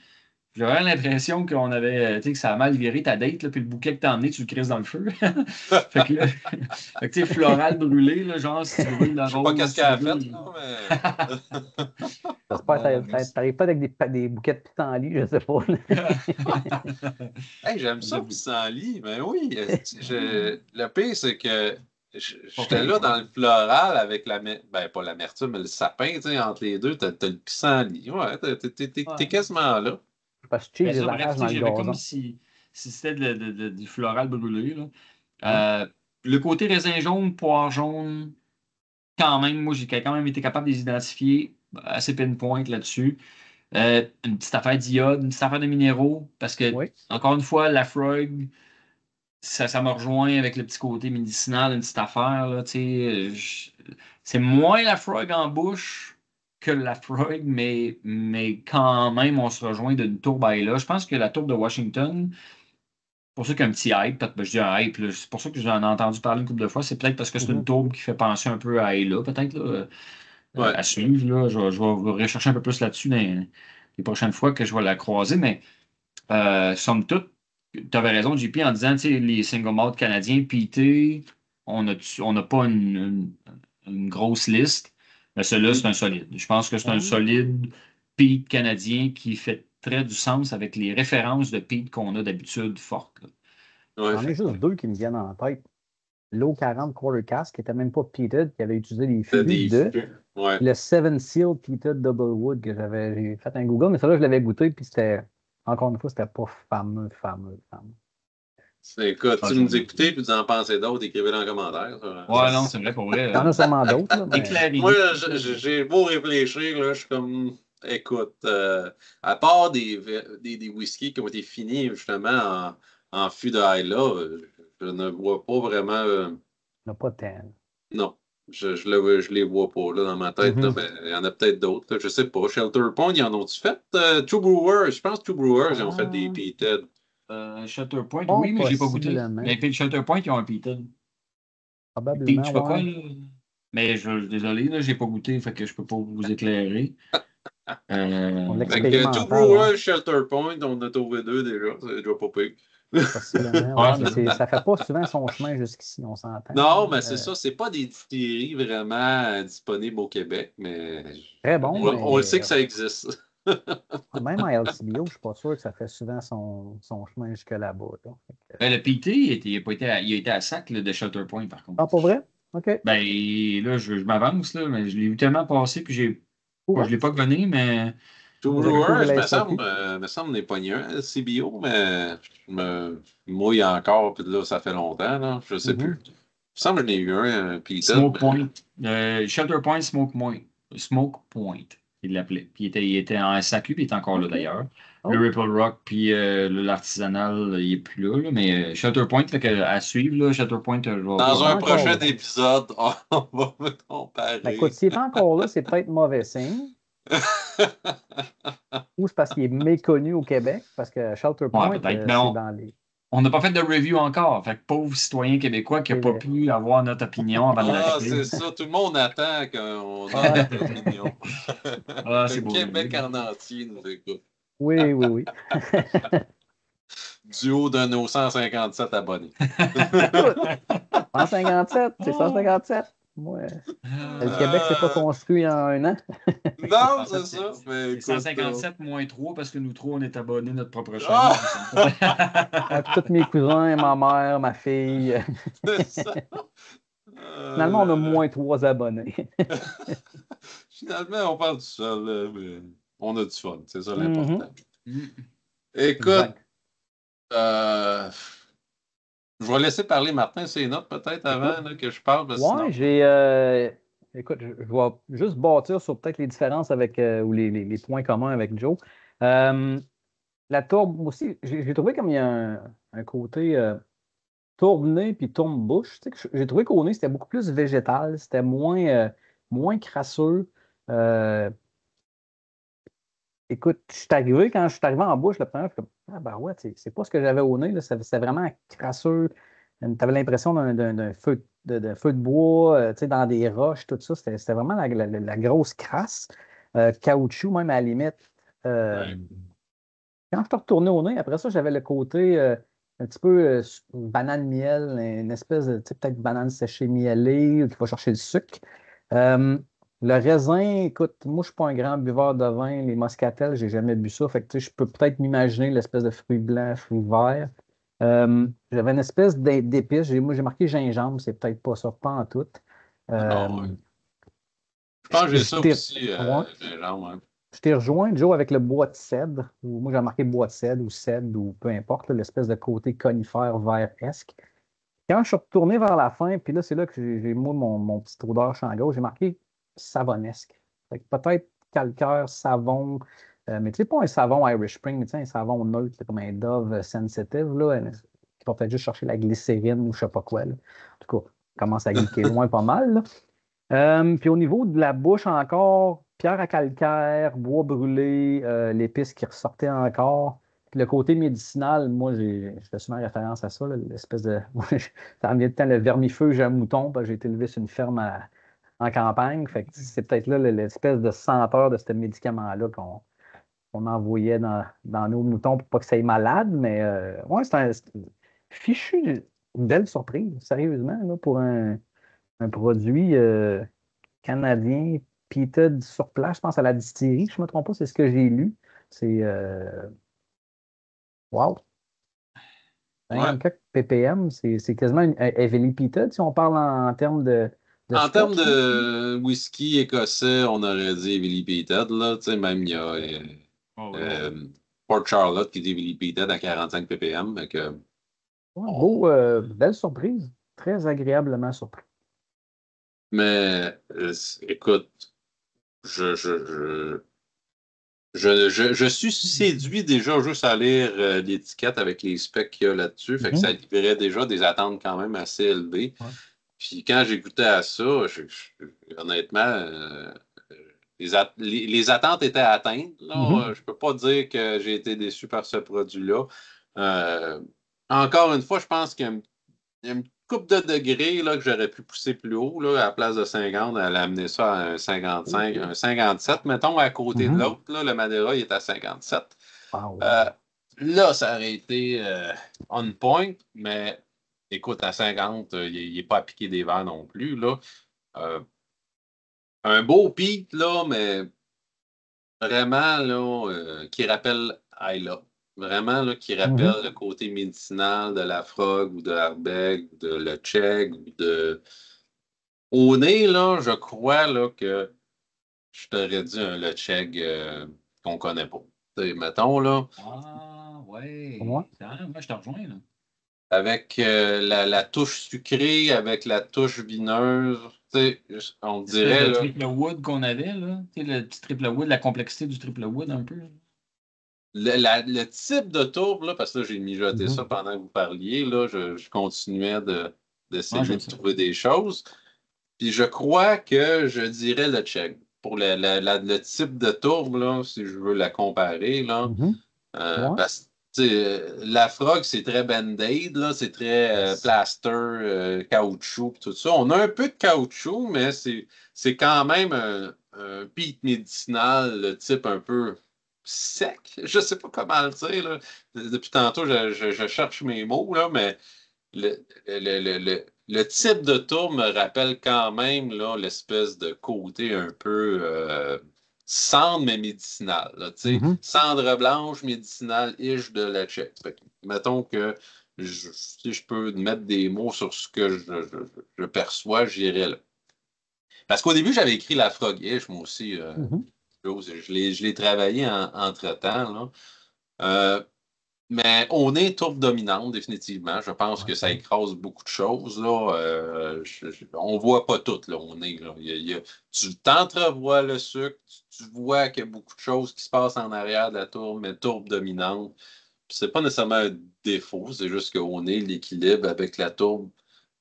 J'avais vraiment l'impression qu'on avait, tu sais, que ça a mal viré ta date, là, puis le bouquet que t'as emmené, tu le crises dans le feu. Fait que là, fait que, tu sais, floral brûlé, là, genre, si tu brûles la Je sais pas qu'est-ce rose, qu'elle tu a fait, brûles. là, mais. J'espère que t'arrives pas avec des bouquets de pissenlit, je sais pas. Hey, j'aime ça, J'avoue. pissenlit, mais oui. Le pire, c'est que Pas j'étais pire, là ouais. dans le floral avec ben pas l'amertume, mais le sapin, tu sais, entre les deux, t'as le pissenlit. Ouais, t'es Ouais. quasiment là. Parce que Ben cheese, je ça, bref, l'arrache tu dans sais, le j'avais comme gazon. si c'était du floral brûlé, là. Ouais. Le côté raisin jaune, poire jaune, quand même, moi, j'ai quand même été capable de les identifier assez pinpoint là-dessus. Une petite affaire d'iode, une petite affaire de minéraux, parce que, Oui. encore une fois, la frog, ça me rejoint avec le petit côté médicinal, une petite affaire, là, tu sais. C'est moins la frog en bouche que la frog, mais quand même, on se rejoint d'une tourbe à là. Je pense que la tourbe de Washington, pour ça qu'il y a un petit hype, peut-être, ben, je dis un hype, là, c'est pour ça que j'en ai entendu parler une couple de fois, c'est peut-être parce que c'est une Mhm. tourbe qui fait penser un peu à Ayla, peut-être, là, Ouais. à suivre. Là. Je vais rechercher un peu plus là-dessus dans les prochaines fois que je vais la croiser, mais somme toute, tu avais raison, JP, en disant, tu sais, les single malt canadiens, PT, on n'a pas une grosse liste, mais celui-là, c'est un solide. Je pense que c'est un Ouais. solide peat canadien qui fait très du sens avec les références de peat qu'on a d'habitude fortes. Là. Ouais. J'en ai juste deux qui me viennent en tête. L'eau 40 Quarter Cask, qui n'était même pas peated, qui avait utilisé des T'as fûts des de. fûts. Ouais. Le Seven Seal Peated Double Wood, que j'ai fait un Google, mais ça là, je l'avais goûté, puis c'était, encore une fois, c'était pas fameux, fameux, fameux. Écoute, Ah, tu nous écoutez puis vous en pensez d'autres, écrivez dans les commentaires. ouais, non, c'est vrai, pour vrai. Il y en a sûrement d'autres, là, mais. Moi, Éclairez-nous. j'ai beau réfléchir, là, je suis comme, écoute, à part des whiskies qui ont été finis justement en fût de Islay, je ne vois pas vraiment, Il n'y en a pas tant. non, je les vois pas là, dans ma tête, là, Mhm. mais il y en a peut-être d'autres, là, je sais pas. Shelter Point, ils en ont-tu fait? Two Brewers, je pense que Two Brewers, ils ont fait des Ah, peated. Shutter Point, pas oui, mais je l'ai pas goûté. possiblement. Mais puis Shutter Point, ils ont un peated. Peat, Probablement, je sais pas quoi, ouais. là. Mais désolé, là, j'ai pas goûté, fait que je peux pas vous éclairer. On Fait que Two l'expérimental, ouais. Brewers, Shelter Point, on a trouvé deux déjà, c'est déjà pas pire. Possiblement, ouais. Ouais, Mais c'est ça. ça fait pas souvent son chemin jusqu'ici, on s'entend. Non, mais c'est Euh, ça, c'est pas des distilleries vraiment disponibles au Québec, mais Très bon, on le sait mais que ça existe. même en LCBO, je ne suis pas sûr que ça fait souvent son chemin jusque là-bas, là. Fait que- Ben, le PT, il a été à sac là, de Shutter Point, par contre. Ah, pour vrai? OK. Ben, là, je m'avance, là, mais je l'ai vu tellement passer, puis je Courant. l'ai pas connu, mais Two Vous avez couru Brewers, la SAQ? me semble, n'est pas un CBO, mais je me mouille encore, puis là, ça fait longtemps, là, je sais plus. Mhm. Il me semble que j'en ai eu un Peated, Smoke mais Point. Shelter Point, Smoke Point. Smoke Point, il l'appelait. Puis il était en SAQ, puis il est encore là OK. d'ailleurs. Le Oh, Ripple Rock, puis l'artisanal, il est plus là, là, mais Shelter Point, fait que, à suivre, là, Shelter Point, il dans est un encore prochain là. épisode, on va me Ben, écoute, comparer. s'il est encore là, c'est peut-être mauvais signe. Ou c'est parce qu'il est méconnu au Québec, parce que Shelter ouais, Point, peut-être. Mais c'est dans les. on n'a pas fait de review encore. Fait que pauvre citoyen québécois qui n'a C'est pas vrai. pu avoir notre opinion avant de Ah, l'acheter. c'est ça, tout le monde attend qu'on donne Ouais. notre opinion. Ah, c'est Le beau. Québec en entier nous écoute. Oui, oui, oui. Du haut de nos 157 abonnés. Écoute, 157, c'est 157. Moi, le Québec s'est pas construit en un an. Non, En fait, c'est ça. Mais c'est écoute. 157 moins 3 parce que nous trois, on est abonnés à notre propre chaîne. Ah! Ouais, puis tous mes cousins, ma mère, ma fille. C'est ça. Finalement, on a Là, là. moins 3 abonnés. Finalement, on parle du seul, là, mais on a du fun. C'est ça Mhm. l'important. Écoute, Exact. euh, je vais laisser parler Martin Sénat peut-être Écoute, avant là, que je parle, parce que ouais, sinon. j'ai. Écoute, je vais juste bâtir sur peut-être les différences avec ou les points communs avec Joe. Euh, la tourbe aussi, j'ai trouvé comme il y a un côté tourne-nez puis tourne-bouche. Tu sais, que j'ai trouvé qu'au nez, c'était beaucoup plus végétal, c'était moins crasseux. Euh, écoute, quand je suis arrivé en bouche, le premier, je suis comme, ah ben ouais, c'est pas ce que j'avais au nez, là. C'était vraiment crasseux. Tu avais l'impression d'un feu, d'un feu de bois, tu sais, dans des roches, tout ça. C'était vraiment la grosse crasse. Caoutchouc, même à la limite. Euh, Ouais. Quand je suis retourné au nez, après ça, j'avais le côté un petit peu banane miel, une espèce de, tu sais, peut-être banane séchée mielée, qui va chercher le sucre. Euh, le raisin, écoute, moi, je suis pas un grand buveur de vin. Les moscatels, j'ai jamais bu ça. Fait que, tu sais, je peux peut-être m'imaginer l'espèce de fruits blancs, fruits verts. J'avais une espèce d'épice. Moi, j'ai marqué gingembre. C'est peut-être pas ça, pas en tout. Non, ouais. Euh, Je pense que j'ai je ça t'ai aussi, ouais. gingembre. Hein. Je t'ai rejoint, Joe, avec le bois de cèdre. Moi, j'ai marqué bois de cèdre ou peu importe, là, l'espèce de côté conifère vert-esque. Quand je suis retourné vers la fin, puis là, c'est là que j'ai moi, mon petit odeur champ gauche, j'ai marqué savonesque. Fait que peut-être calcaire, savon, mais tu sais, pas un savon Irish Spring, mais tu sais, un savon neutre, là, comme un Dove Sensitive, là, qui va peut-être juste chercher la glycérine ou je sais pas quoi. Là. En tout cas, commence à geeker loin pas mal. Là. Puis au niveau de la bouche encore, pierre à calcaire, bois brûlé, l'épice qui ressortait encore. Puis le côté médicinal, moi, je fais souvent référence à ça, là, l'espèce de. Ça me vient de temps le vermifeuge à mouton, parce que j'ai été élevé sur une ferme en campagne. Fait que c'est peut-être là l'espèce de senteur de ce médicament-là qu'on envoyait dans nos moutons pour pas que ça aille malade. Mais ouais, c'est fichu, une belle surprise, sérieusement, là, pour un produit canadien, peated sur place, je pense à la distillerie, je ne me trompe pas, c'est ce que j'ai lu. C'est wow, Ouais. 54 ppm, c'est quasiment une heavily peated si on parle en termes de En termes scotch, là. de whisky écossais, on aurait dit Heavily Peated, là. Tu sais, même il y a Oh, oui. euh, Port Charlotte qui est Heavily Peated à 45 ppm. Fait que, Ouais, on- beau, belle surprise, très agréablement surpris. Mais écoute, je, je, je, je suis séduit déjà juste à lire l'étiquette avec les specs qu'il y a là-dessus. Fait que ça Mhm. libérait déjà des attentes quand même assez élevées. Ouais. Puis quand j'ai goûté à ça, honnêtement, les attentes étaient atteintes. Là. Mhm. Je peux pas dire que j'ai été déçu par ce produit-là. Euh, encore une fois, je pense qu'il y a une coupe de degrés là, que j'aurais pu pousser plus haut. Là, à la place de 50, elle a amené ça à un 55, un 57, mettons, à côté de Mhm. l'autre. Là, le Madeira, il est à 57. Wow. Euh, là, ça aurait été on point, mais écoute, à 50, il n'est pas à piquer des verres non plus. Là. Euh, un beau pic, là, mais vraiment, là, qui rappelle Ayla. Vraiment, là, qui Mhm. rappelle le côté médicinal de la Frog ou de l'Ardbeg ou de le Cheg ou de. Au nez, là, je crois là, que je t'aurais dit un le Cheg qu'on connaît pas. T'sais, mettons, là, Ah, Pour moi. ouais. Ah, moi, je te rejoins, là. avec la touche sucrée, avec la touche vineuse, t'sais, on Espèce dirait, de là, triple wood qu'on avait, là. Tu sais, le petit triple wood, la complexité du triple wood, un peu. le type de tourbe, là, parce que là, j'ai mijoté ça Mhm. pendant que vous parliez, là, je continuais Ah, d'essayer j'aime de ça. trouver des choses. Puis je crois que je dirais le Tchèque. Pour le type de tourbe, là, si je veux la comparer, là, Mhm. Ouais. parce que tu sais, la Frog, c'est très Band-Aid, là, c'est très Yes. plaster, caoutchouc, pis tout ça. On a un peu de caoutchouc, mais c'est quand même un peat médicinal, le type un peu sec. Je sais pas comment le dire, là. Depuis tantôt, je cherche mes mots, là, mais le type de tour me rappelle quand même là, l'espèce de côté un peu cendre, mais médicinal. Là, tu sais. Mhm. Cendre blanche, médicinale-ish de la Tchèque. Fait que, mettons que si je peux mettre des mots sur ce que je perçois, j'irais là. Parce qu'au début, j'avais écrit la frog-ish, moi aussi. Mhm. Je l'ai travaillé entre-temps. Là. Mais on est tourbe dominante, définitivement. Je pense Ouais. que ça écrase beaucoup de choses. Là. On voit pas tout, là, on est. Là. Tu t'entrevois le sucre, tu vois qu'il y a beaucoup de choses qui se passent en arrière de la tourbe, mais tourbe dominante. Puis c'est pas nécessairement un défaut, c'est juste qu'on est l'équilibre avec la tourbe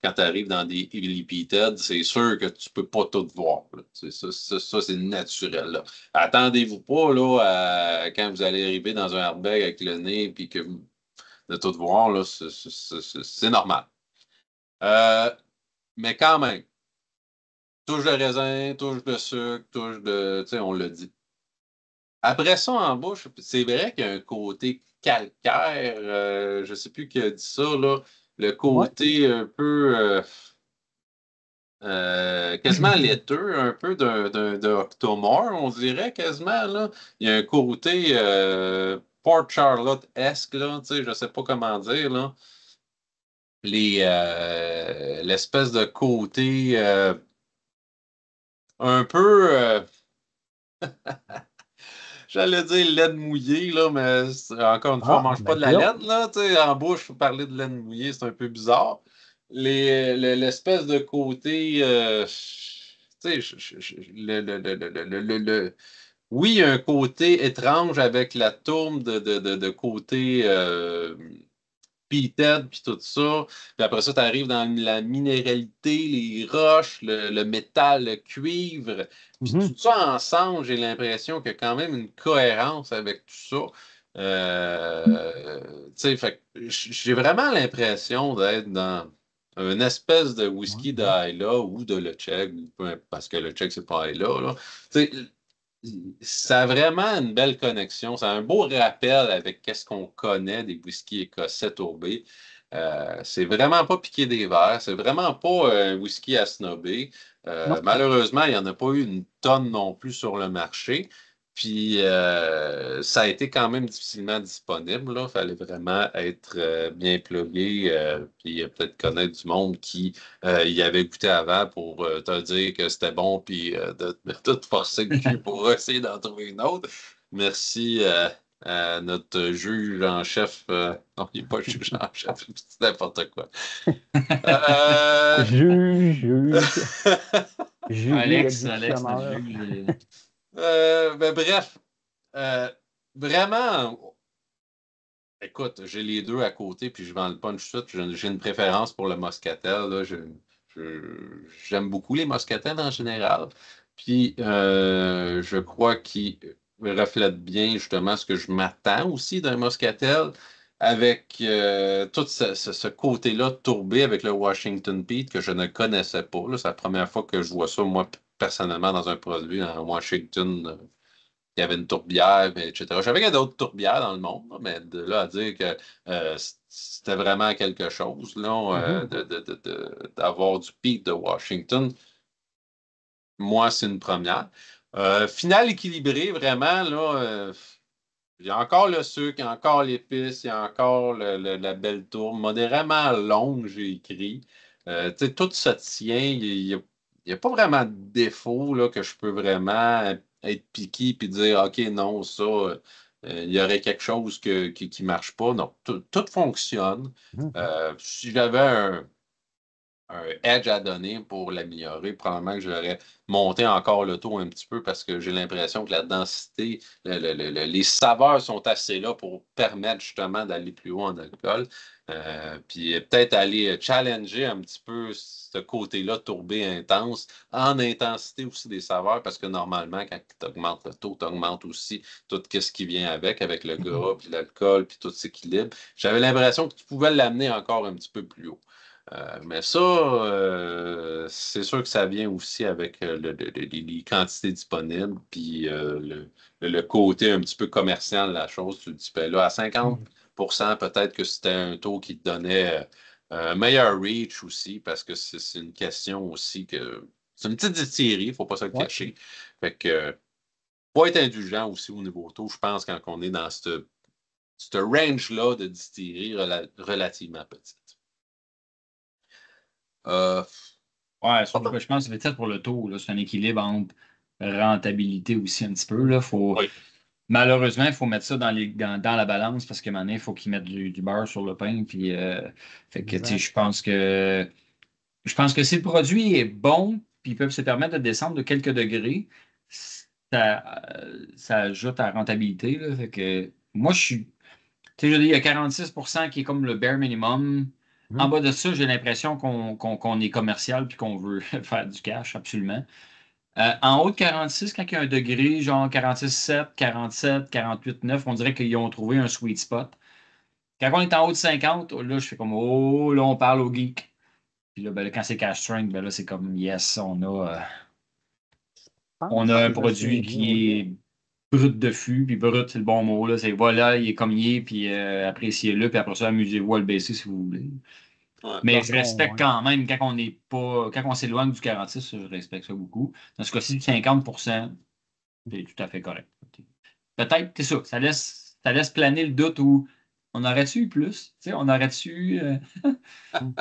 quand tu arrives dans des repeated, c'est sûr que tu peux pas tout voir. Là. Ça, c'est naturel. Là. Attendez-vous pas là, quand vous allez arriver dans un airbag avec le nez et que vous de tout voir, là, c'est normal. Euh, mais quand même, touche de raisin, touche de sucre, touche de. Tu sais, on l'a dit. Après ça, en bouche, c'est vrai qu'il y a un côté calcaire. Je ne sais plus qui a dit ça, là. Le Ouais. côté un peu quasiment laiteux, un peu d'un Octomore, on dirait quasiment, là. Il y a un côté Port Charlotte-esque, là, tu sais, je ne sais pas comment dire, là. L'espèce de côté un peu, j'allais dire laine mouillée, là, mais encore une fois, on ne Ah, mange pas ben de la coudonc. laine, là, tu sais, en bouche, parler de laine mouillée, c'est un peu bizarre. L'espèce de côté, tu sais, oui, il y a un côté étrange avec la tourbe de côté Peated, puis tout ça. Puis après ça, tu arrives dans la minéralité, les roches, le métal, le cuivre. Puis tout Mhm. ça ensemble, j'ai l'impression qu'il y a quand même une cohérence avec tout ça. Tu sais, fait que j'ai vraiment l'impression d'être dans une espèce de Ouais, whisky de ouais. Islay ou de Le Chèque, parce que Le Chèque, c'est pas Islay, là. Tu sais, ça a vraiment une belle connexion. C'est un beau rappel avec qu'est-ce qu'on connaît des whiskies écossais tourbés. C'est vraiment pas piqué des verres. C'est vraiment pas un whisky à snobber. Non. Malheureusement, il n'y en a pas eu une tonne non plus sur le marché. Puis ça a été quand même difficilement disponible. Il fallait vraiment être bien plugué, puis peut-être connaître du monde qui y avait goûté avant pour te dire que c'était bon, puis de tout forcer le cul pour essayer d'en trouver une autre. Merci à notre juge en chef. Non, il n'est pas juge en chef, c'est n'importe quoi. Euh, Juge. Julie, le Alex, notre dictionnaire. juge. ben, bref, euh, vraiment, écoute, j'ai les deux à côté, puis je vends le punch tout de suite. J'ai une préférence pour le moscatel. Là. J'aime beaucoup les moscatels en général. Puis je crois qu'ils reflètent bien justement ce que je m'attends aussi d'un moscatel, avec tout ce côté-là tourbé avec le Washington Peat que je ne connaissais pas. Là. C'est la première fois que je vois ça, moi, personnellement, dans un produit en Washington. Il y avait une tourbière, etc. Je savais qu'il y a d'autres tourbières dans le monde, là, mais de là à dire que c'était vraiment quelque chose, là, Mhm. d'avoir du Pete de Washington, moi, c'est une première. Finale équilibrée, vraiment, là, il y a encore le sucre, il y a encore l'épice, il y a encore la belle tourbe, modérément longue, j'ai écrit. Tu sais, tout se tient, il y a pas vraiment de défaut là, que je peux vraiment être piqué et dire, OK, non, ça, il y aurait quelque chose qui marche pas. Non, tout fonctionne. Mhm. Si j'avais un edge à donner pour l'améliorer. Probablement que j'aurais monté encore le taux un petit peu parce que j'ai l'impression que la densité, les saveurs sont assez là pour permettre justement d'aller plus haut en alcool. Puis peut-être aller challenger un petit peu ce côté-là tourbé intense, en intensité aussi des saveurs, parce que normalement, quand tu augmentes le taux, tu augmentes aussi tout ce qui vient avec le gras, puis l'alcool, puis tout s'équilibre. J'avais l'impression que tu pouvais l'amener encore un petit peu plus haut. Mais ça, c'est sûr que ça vient aussi avec les quantités disponibles, puis le côté un petit peu commercial de la chose. Tu te dis, ben là, à 50%, peut-être que c'était un taux qui te donnait un meilleur reach aussi, parce que c'est une question aussi que. C'est une petite distillerie, il ne faut pas se le Ouais. cacher. Fait que, faut être indulgent aussi au niveau taux, je pense, quand on est dans ce range-là de distillerie relativement petite. Euh, Ouais, surtout que je pense que c'est peut-être pour le taux, là, c'est un équilibre entre rentabilité aussi un petit peu. Là. oui. Malheureusement, il faut mettre ça dans la balance parce qu'à un moment donné, il faut qu'ils mettent du beurre sur le pain. Puis, fait que, tu sais, Exact. je pense que si le produit est bon, puis ils peuvent se permettre de descendre de quelques degrés, ça ajoute à la rentabilité. Là. Fait que moi, je suis. Tu sais, je veux dire, il y a 46% qui est comme le bare minimum. En bas de ça, j'ai l'impression qu'on est commercial puis qu'on veut faire du cash, absolument. En haut de 46, quand il y a un degré, genre 46,7, 47, 48,9, on dirait qu'ils ont trouvé un sweet spot. Quand on est en haut de 50, là, je fais comme, oh, là, on parle au geek. Puis là, ben, là, quand c'est cash strength, ben là, c'est comme, yes, on a un Si je me souviens produit bien, oui. qui est brut de fût, puis brut, c'est le bon mot, là. C'est voilà, il est comme il est, puis appréciez-le, puis après ça, amusez-vous à le baisser si vous voulez. Ouais. Mais Dans le je fond, respecte ouais. quand même, quand on s'éloigne du 46, je respecte ça beaucoup. Dans ce cas-ci, du 50%, c'est tout à fait correct. Peut-être, c'est ça, ça laisse planer le doute où on aurait-tu eu plus? Tu sais, on aurait-tu. Mm.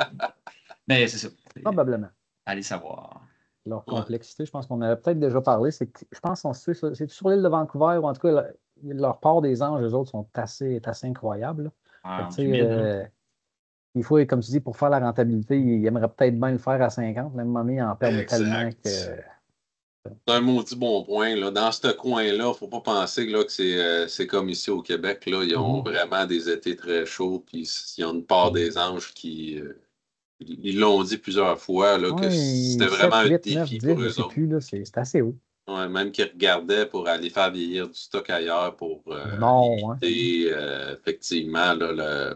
Mais c'est ça. Probablement. Allez savoir. Leur Ouais. complexité, je pense qu'on avait peut-être déjà parlé. Je pense qu'on c'est sur l'île de Vancouver, ou en tout cas, leur port des anges, eux autres, sont assez incroyables, là. Fait que, tu sais, Humide, hein? il faut, comme tu dis, pour faire la rentabilité, ils aimeraient peut-être bien le faire à 50. Même moment, ils en perdent tellement Exact. que. C'est un maudit bon point. Là. Dans ce coin-là, il ne faut pas penser là, que c'est comme ici au Québec. Là. Ils ont Mhm. vraiment des étés très chauds. Puis ils ont une part des anges qui. Ils l'ont dit plusieurs fois là, que Oui, c'était vraiment 7, un 8, 9, défi 10, pour je eux sais autres. plus, là, c'est assez haut. Ouais, même qu'ils regardaient pour aller faire vieillir du stock ailleurs pour Non, hein. éviter effectivement là,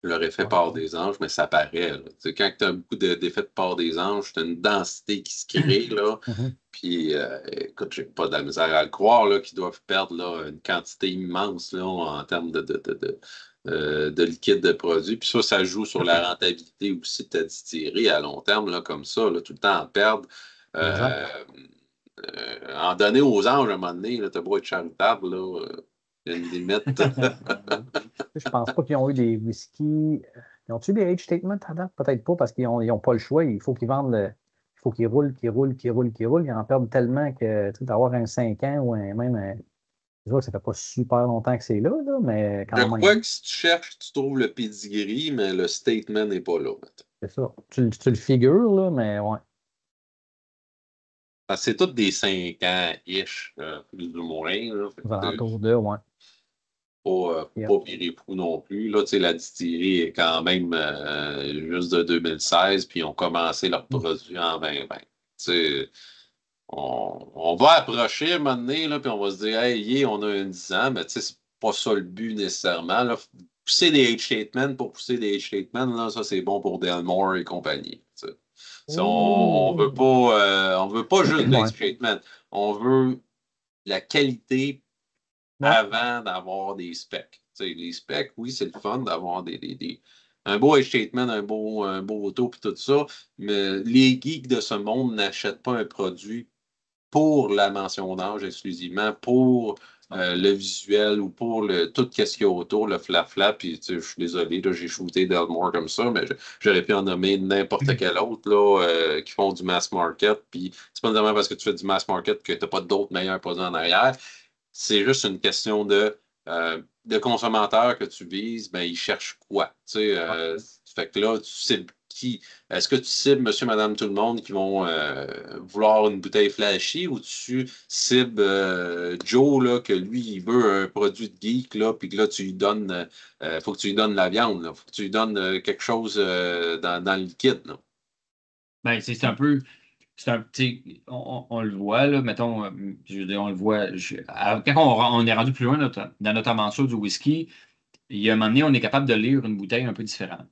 leur effet Ouais. part des anges, mais ça paraît. Là. Tu sais, quand tu as beaucoup d'effets de part des anges, tu as une densité qui se crée. Là, Mhm. puis, écoute, j'ai pas de la misère à le croire là, qu'ils doivent perdre là, une quantité immense là, en termes de liquide de produit. Puis ça joue sur la rentabilité aussi de ta distillerie à long terme, là, comme ça, là, tout le temps en perdre. Exact. Euh, En donner aux anges à un moment donné, tu as beau être charitable, là, il y a une limite. Je pense pas qu'ils ont eu des whisky. Ils ont-tu des age statements à date? Peut-être pas parce qu'ils ont pas le choix. Il faut qu'ils vendent il faut qu'ils roulent, qu'ils roulent, qu'ils roulent, qu'ils roulent. Ils en perdent tellement que tu sais, d'avoir un 5 ans ou même un. Je vois que ça fait pas super longtemps que c'est là, mais Je quand crois même. que si tu cherches, tu trouves le pedigree, mais le statement n'est pas là. Mettons. C'est ça. Tu le figures, là, mais ouais. Parce que c'est tous des 5 ans-ish, plus ou moins. Là. Fait Aux que, alentours de, ouais. pas, Yep. pas virer fou non plus. Là, tu sais, la distillerie est quand même juste de 2016, puis ils ont commencé leur produit en 2020. Tu sais, on va approcher un moment donné, là, puis on va se dire, hey, yeah, on a un 10 ans, mais tu sais, c'est pas ça le but nécessairement. Là. Pousser des age statements pour pousser des age statements, là, ça, c'est bon pour Delmore et compagnie. Tu sais. Si on veut pas juste des age Ouais. statements. On veut la qualité Ouais. avant d'avoir des specs. Tu sais, les specs, oui, c'est le fun d'avoir un beau age statement, un beau auto, puis tout ça, mais les geeks de ce monde n'achètent pas un produit pour la mention d'âge exclusivement, pour le visuel ou pour tout ce qu'il y a autour, le flafla. Puis, tu sais, je suis désolé, là, j'ai shooté Delmore comme ça, mais j'aurais pu en nommer n'importe quel autre là, qui font du mass market. Puis, c'est pas nécessairement parce que tu fais du mass market que tu n'as pas d'autres meilleurs produits en arrière. C'est juste une question de consommateur que tu vises, ben, ils cherchent quoi? Tu sais, Ouais. fait que là, tu cibles qui? Est-ce que tu cibles monsieur, madame, tout le monde qui vont vouloir une bouteille flashy ou tu cibles Joe, là, que lui, il veut un produit de geek, là, puis que là, tu lui donnes, faut que tu lui donnes la viande, là, faut que tu lui donnes quelque chose dans le liquide, là. Ben, c'est un peu. Tu sais, on le voit, là, mettons, je veux dire, on le voit. Quand on est rendu plus loin dans notre aventure du whisky, il y a un moment donné, on est capable de lire une bouteille un peu différente.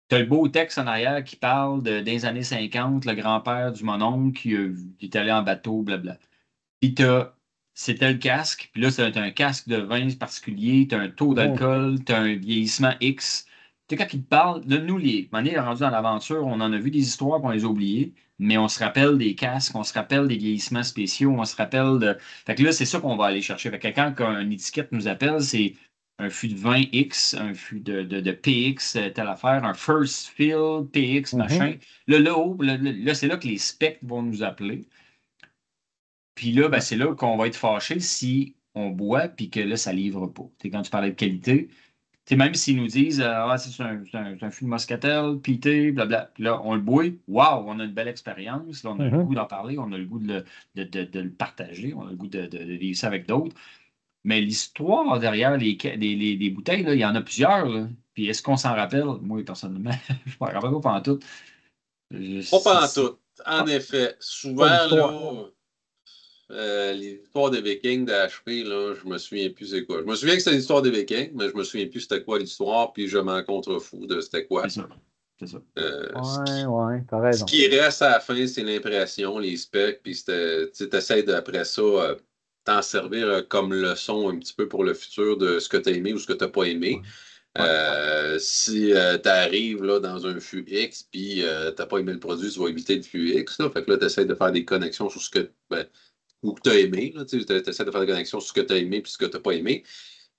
Tu as le beau texte en arrière qui parle des années 50, le grand-père du mononcle qui est allé en bateau, blabla. Puis c'est tel casque, puis là, c'est un casque de vin particulier, tu as un taux Mhm. d'alcool, tu as un vieillissement X. Tu sais, quand ils te parlent, là, nous, on est rendu dans l'aventure, on en a vu des histoires, puis on les a oubliées, mais on se rappelle des casques, on se rappelle des vieillissements spéciaux, on se rappelle de. Fait que là, c'est ça qu'on va aller chercher. Fait que quand une étiquette nous appelle, c'est un fût de vin X, un fût de PX, telle affaire, un first fill, PX, Mhm. machin. Là, c'est là que les specs vont nous appeler. Puis là, ben, Ouais. c'est là qu'on va être fâché si on boit puis que là, ça livre pas. T'sais, quand tu parlais de qualité, même s'ils nous disent ah, c'est un fût de moscatel, pité, blabla. Puis là, on le boit, waouh, on a une belle expérience. Là, on a le Mhm. goût d'en parler, on a le goût de le partager, on a le goût de vivre ça avec d'autres. Mais l'histoire derrière les bouteilles, là, il y en a plusieurs. Là. Puis est-ce qu'on s'en rappelle? Moi, personnellement, je ne me rappelle pas pendant tout. Pas en tout. En effet. Pas Souvent, l'histoire. là, les histoires des Vikings de HP, là, je me souviens plus c'est quoi. Je me souviens que c'était l'histoire des Vikings, mais je me souviens plus c'était quoi l'histoire, puis je m'en contrefous de c'était quoi. C'est ça. C'est ça. Ouais, t'as Ce raison. qui reste à la fin, c'est l'impression, les specs, puis tu essaies après ça t'en servir comme leçon un petit peu pour le futur de ce que tu as aimé ou ce que tu n'as pas aimé. Si tu arrives là, dans un flux X, puis tu n'as pas aimé le produit, tu vas éviter le flux X. Là. Fait que là, tu essaies de faire des connexions sur ce que, ou que tu as aimé. Tu essaies de faire des connexions sur ce que tu as aimé puis ce que tu n'as pas aimé.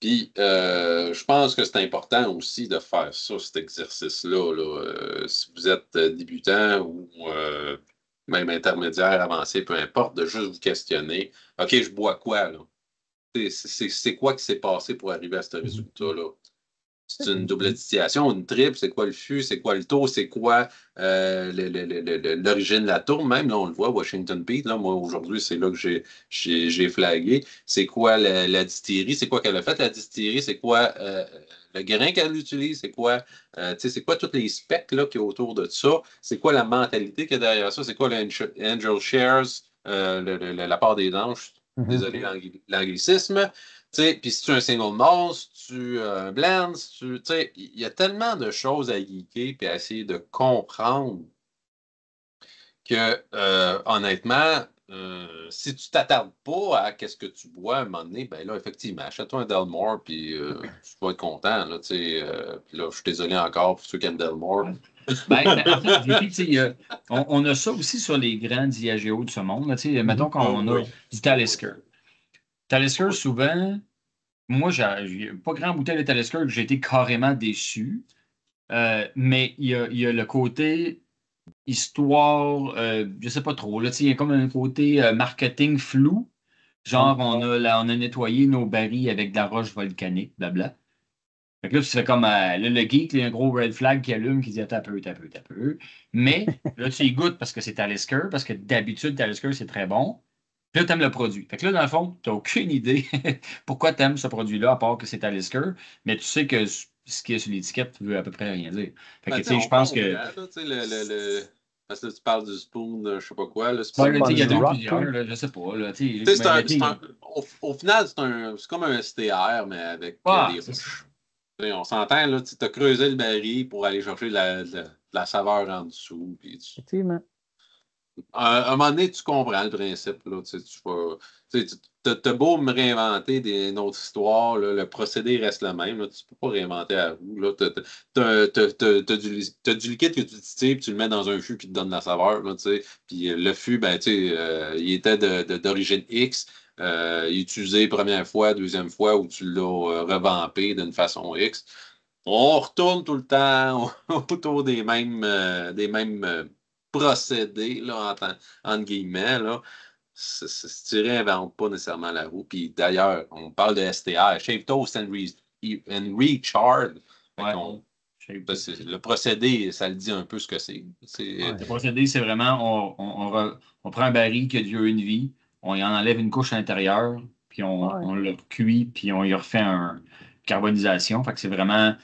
Puis, je pense que c'est important aussi de faire ça, cet exercice-là. Là. Si vous êtes débutant ou même intermédiaire, avancé, peu importe, de juste vous questionner. OK, je bois quoi, là? C'est quoi qui s'est passé pour arriver à ce résultat-là? C'est une double distillation, une triple, c'est quoi le fût, c'est quoi le taux, c'est quoi l'origine de la tourbe, même, là, on le voit, Washington Peat, là, moi, aujourd'hui, c'est là que j'ai flagué. C'est quoi la distillerie, c'est quoi qu'elle a fait, la distillerie, c'est quoi le grain qu'elle utilise, c'est quoi, c'est quoi tous les specs, là, qui est autour de ça, c'est quoi la mentalité qu'il y a derrière ça, c'est quoi l'Angel Shares, la part des anges, désolé, l'anglicisme. Puis si tu as un single malt, si tu as un blend, il y a tellement de choses à geeker et à essayer de comprendre que, honnêtement, si tu t'attardes pas à qu'est-ce que tu bois à un moment donné, ben là, effectivement, achète-toi un Delmore, puis tu vas être content. Là, puis là, je suis désolé encore pour ceux qui aiment Delmore. En fait, JP, on a ça aussi sur les grands Diageo de ce monde. Là, mettons qu'on a du Talisker. Talisker, souvent, moi, j'ai pas grand bouteille de Talisker que j'ai été carrément déçu. Mais il y a le côté histoire, je sais pas trop. Là, il y a comme un côté marketing flou. Genre, on a nettoyé nos barils avec de la roche volcanique, blabla. Fait que là, tu fais comme là, le geek, il y a un gros red flag qui allume, qui dit t'as peu, t'as peu, t'as peu. Mais là, tu y goûtes parce que c'est Talisker, parce que d'habitude, Talisker, c'est très bon. Puis là, tu aimes le produit. Fait que là, dans le fond, tu n'as aucune idée pourquoi tu aimes ce produit-là, à part que c'est Talisker, mais tu sais que ce qui est sur l'étiquette veut à peu près rien dire. Fait que, tu sais, je pense que. Parce que tu parles du spoon, je sais pas quoi. Le Ouais, spoon, il y a deux Rock, plusieurs, là, je sais pas. Là, au final, c'est comme un STR, mais avec des c'est ça. roches. On s'entend, là, tu as creusé le baril pour aller chercher de la saveur en dessous. Effectivement. À un moment donné, tu comprends le principe. Là, t'as beau me réinventer une autre histoire, là, le procédé reste le même. Là, tu ne peux pas réinventer à vous. T'as du liquide que tu distilles, puis tu le mets dans un fût qui te donne la saveur. Là, puis le fût, ben, il était d'origine X. Utilisé première fois, deuxième fois, où tu l'as revampé d'une façon X. On retourne tout le temps autour des mêmes procédés, là, entre guillemets, là. Tu réinventes pas nécessairement la roue. Puis d'ailleurs, on parle de STR, Shave Toast and Recharred. Ouais. Le procédé, ça le dit un peu ce que c'est. Le procédé, c'est vraiment on prend un baril qui a duré une vie, on y en enlève une couche à l'intérieur, puis on le cuit, puis on y refait une carbonisation. Fait que c'est vraiment.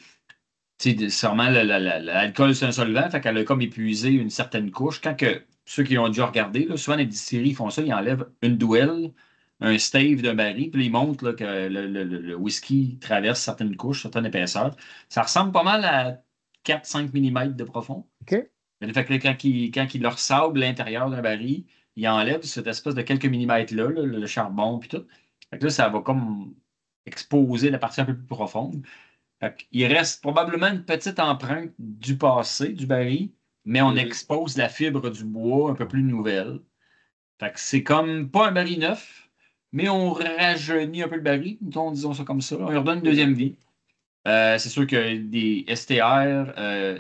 Sûrement, l'alcool, c'est un solvant, fait qu'elle a comme épuisé une certaine couche. Ceux qui ont déjà regardé, là, souvent les distilleries font ça, ils enlèvent une douelle, un stave d'un baril, puis ils montrent là, que le whisky traverse certaines couches, certaines épaisseurs. Ça ressemble pas mal à 4-5 mm de profond. OK. Mais fait que quand il leur sable l'intérieur d'un baril, il enlève cette espèce de quelques millimètres-là, le charbon, puis tout. Fait que là, ça va comme exposer la partie un peu plus profonde. Il reste probablement une petite empreinte du passé du baril, mais on expose la fibre du bois un peu plus nouvelle. Fait que c'est comme pas un baril neuf, mais on rajeunit un peu le baril, disons ça comme ça. On lui redonne une deuxième vie. C'est sûr que des STR,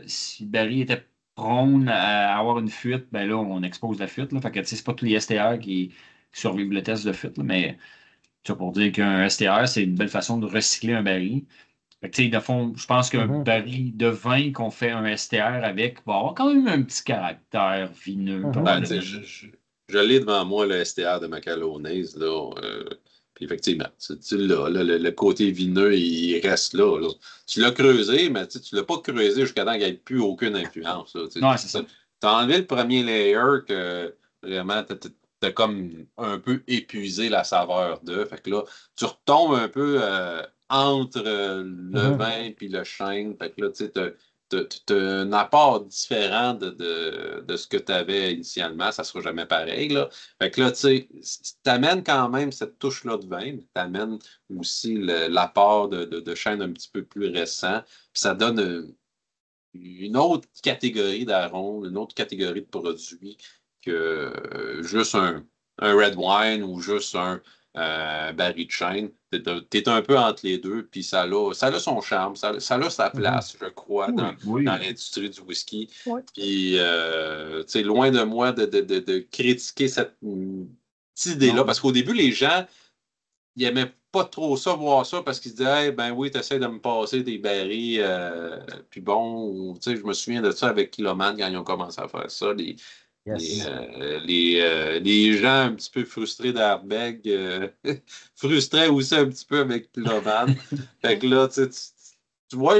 si le baril était prône à avoir une fuite, ben là, on expose la fuite. Là. Fait que c'est pas tous les STR qui survivent le test de fuite, là, mais ça pour dire qu'un STR, c'est une belle façon de recycler un baril. Fait que, de fond, je pense qu'un baril de vin qu'on fait un STR avec va avoir quand même un petit caractère vineux. Je l'ai devant moi, le STR de Macalonnaise. Là, effectivement, tu l'as, là, le côté vineux, il reste là, là. Tu l'as creusé, mais tu ne l'as pas creusé jusqu'à temps qu'il n'y ait plus aucune influence. Non, c'est ça. Tu as enlevé le premier layer que vraiment, tu as comme un peu épuisé la saveur de. Fait que là, tu retombes un peu entre le vin et le chêne. Fait que là, tu sais, tu as un apport différent de ce que tu avais initialement. Ça ne sera jamais pareil, là. Fait que là, tu sais, tu amènes quand même cette touche-là de vin, mais tu amènes aussi l'apport de chêne un petit peu plus récent. Puis ça donne une autre catégorie d'arômes, une autre catégorie de produits que juste un red wine ou juste un baril de chêne. T'es un peu entre les deux, puis ça a son charme, ça a sa place, je crois, dans l'industrie du whisky. Ouais. Puis, tu sais, loin de moi de critiquer cette idée-là, parce qu'au début, les gens il n'aimait pas trop ça, voir ça, parce qu'il se disait, hey, ben oui, tu essaies de me passer des barils, puis bon, tu sais, je me souviens de ça avec Kiloman quand ils ont commencé à faire ça. Les gens un petit peu frustrés d'Arbeg frustraient aussi un petit peu avec Kiloman. Fait que là, tu vois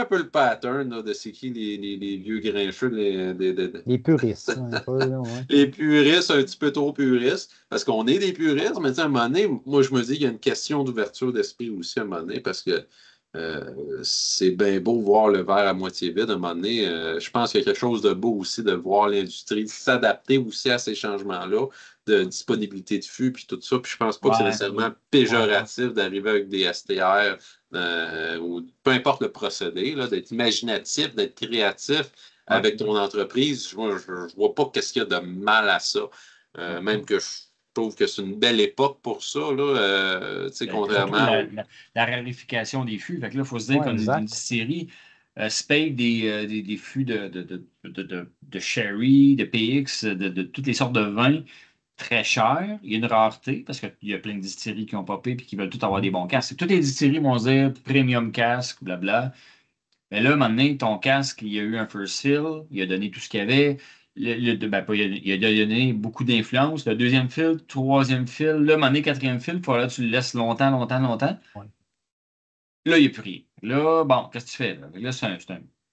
un peu le pattern là, de c'est qui les vieux grincheux. Les puristes, un peu, là, ouais. Les puristes, un petit peu trop puristes, parce qu'on est des puristes, mais à un moment donné, moi, je me dis qu'il y a une question d'ouverture d'esprit aussi à un moment donné, parce que c'est bien beau voir le verre à moitié vide. À un moment donné, je pense qu'il y a quelque chose de beau aussi de voir l'industrie s'adapter aussi à ces changements-là de disponibilité de fûts puis tout ça. Puis je pense pas que c'est nécessairement péjoratif d'arriver avec des STR ou peu importe le procédé, d'être imaginatif, d'être créatif avec ton entreprise. Je vois pas qu'est-ce qu'il y a de mal à ça. Même que je trouve que c'est une belle époque pour ça, là, contrairement la raréfication des fûts. Fait que là, il faut se dire qu'une distillerie se paye des fûts de sherry, de PX, de toutes les sortes de vins très chers. Il y a une rareté parce qu'il y a plein de distilleries qui ont popé et qui veulent tout avoir des bons casques. Toutes les distilleries vont se dire premium casque, blabla. Mais là, maintenant, ton casque, il y a eu un first fill, il a donné tout ce qu'il y avait. Il a donné beaucoup d'influence. Le deuxième fil, troisième fil, là, maintenant, quatrième fil, il faudra que tu le laisses longtemps, longtemps, longtemps. Ouais. Là, il n'y a plus rien. Là, bon, qu'est-ce que tu fais? Là, c'est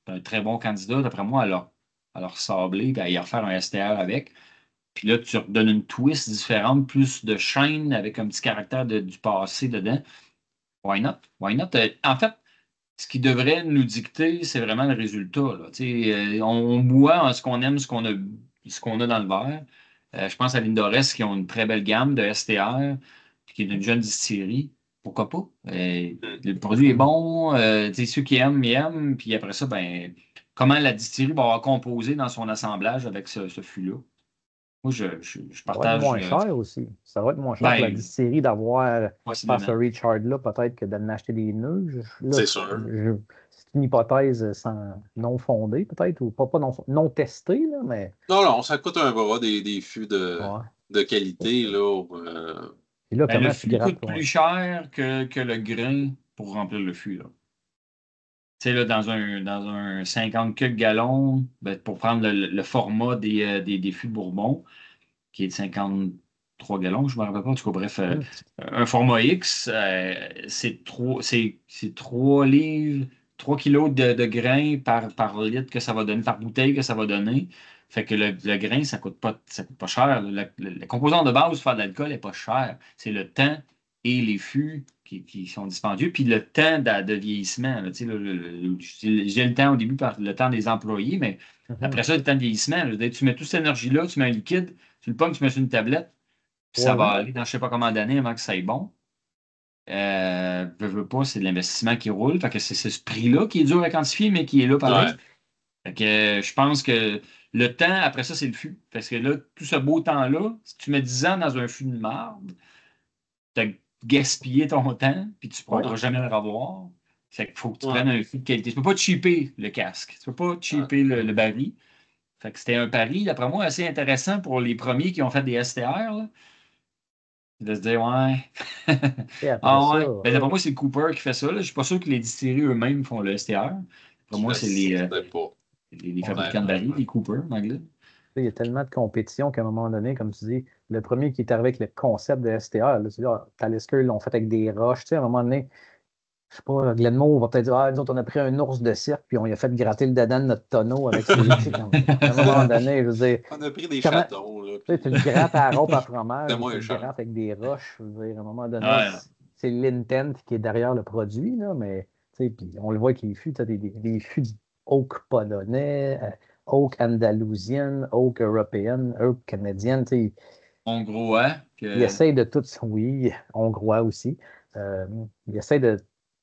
un très bon candidat, d'après moi, à leur sabler et à y refaire un STR avec. Puis là, tu redonnes une twist différente, plus de chaîne avec un petit caractère du passé dedans. Why not? Why not? En fait, ce qui devrait nous dicter, c'est vraiment le résultat. Là. On boit ce qu'on aime, ce qu'on a dans le verre. Je pense à Lindores qui ont une très belle gamme de STR, qui est une jeune distillerie. Pourquoi pas? Le produit est bon, ceux qui aiment, ils aiment. Puis après ça, ben, comment la distillerie va avoir composé dans son assemblage avec ce fût-là? Moi, je partage. Ça va être moins cher aussi. Ça va être moins cher pour la distillerie d'avoir faire ce Richard-là, peut-être que d'en acheter des nœuds. C'est sûr. C'est une hypothèse non fondée, peut-être, ou pas non testée, là, mais. Non, ça coûte un bras des fûts de qualité. Là, Et là, le fût coûte plus cher que le grain pour remplir le fût. Là. Tu sais, là, dans un 50 quelques gallons, ben, pour prendre le format des fûts de Bourbon, qui est de 53 gallons, je ne me rappelle pas. En tout cas, bref, un format X, c'est 3 livres, 3 kilos de grains par litre que ça va donner, par bouteille que ça va donner. Fait que le grain, ça coûte pas cher. Le composant de base pour faire de l'alcool n'est pas cher. C'est le temps et les fûts qui sont dispendieux, puis le temps de vieillissement. Là, j'ai le temps au début par le temps des employés, mais après ça, le temps de vieillissement, tu mets toute cette énergie-là, tu mets un liquide, tu le pognes, tu mets sur une tablette, puis ça va aller dans je ne sais pas combien d'années avant que ça aille bon. Veux pas, c'est de l'investissement qui roule. Fait que c'est ce prix-là qui est dur à quantifier, mais qui est là pareil. Ouais. Fait que je pense que le temps, après ça, c'est le fût. Parce que là, tout ce beau temps-là, si tu mets 10 ans dans un fût de marde, tu as gaspillé ton temps, puis tu ne pourras jamais le revoir. Fait qu'il faut que tu prennes un fût de qualité. Tu ne peux pas cheaper le casque. Tu ne peux pas cheaper le baril. Fait que c'était un pari, d'après moi, assez intéressant pour les premiers qui ont fait des STR. Là. De se dire, ouais. Ouais. Ben, d'après moi, c'est Cooper qui fait ça. Là. Je ne suis pas sûr que les distilleries eux-mêmes font le STR. Pour moi, c'est les fabricants de barils, les Cooper en anglais. Il y a tellement de compétition qu'à un moment donné, comme tu dis, le premier qui est arrivé avec le concept de STR, là, tu dis, Talisker, ils l'ont fait avec des roches. Tu sais, à un moment donné, je sais pas, Glenmore va peut-être dire, nous autres, on a pris un ours de cirque, puis on lui a fait gratter le dedans de notre tonneau avec ses. Tu sais, à un moment donné, je veux dire, On a pris des comment. chatons, là. Tu sais, tu le grattes à la rope à fromage C'était ou tu moins le cher. grattes avec des roches. Je veux dire, à un moment donné, Ouais. c'est l'intent qui est derrière le produit, là, mais tu sais, puis on le voit avec les fûts, tu as des fûts oak polonais, oak andalousienne, oak européenne, oak canadienne, tu sais, Hongrois. ils essayent de tout, oui, hongrois aussi, ils essayent de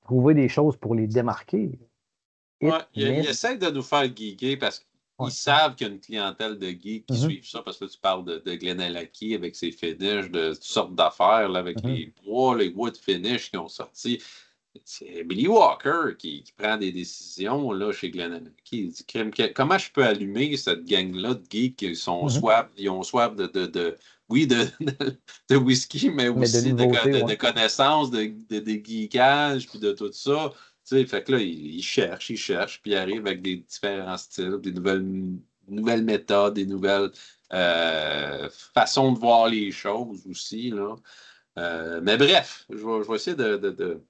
trouver des choses pour les démarquer. Ouais, Hit, ils miss, essaient de nous faire geeker parce ouais. qu'ils savent qu'il y a une clientèle de geeks qui Mhm, suivent ça. Parce que là, tu parles de Glenallachie avec ses finishes, de toutes sortes d'affaires, là, avec mhm. les wood finishes qui ont sorti. C'est Billy Walker qui prend des décisions là, chez Glenallachie. Il dit comment je peux allumer cette gang-là de geeks qui sont Mhm. ils ont soif oui, de whisky, mais Mais de aussi nouveautés, de ouais. connaissances, de geekage, puis de tout ça. Tu sais, fait que là, il cherche, puis il arrive avec des différents styles, des nouvelles méthodes, des nouvelles façons de voir les choses aussi, là. Mais bref, je vais essayer de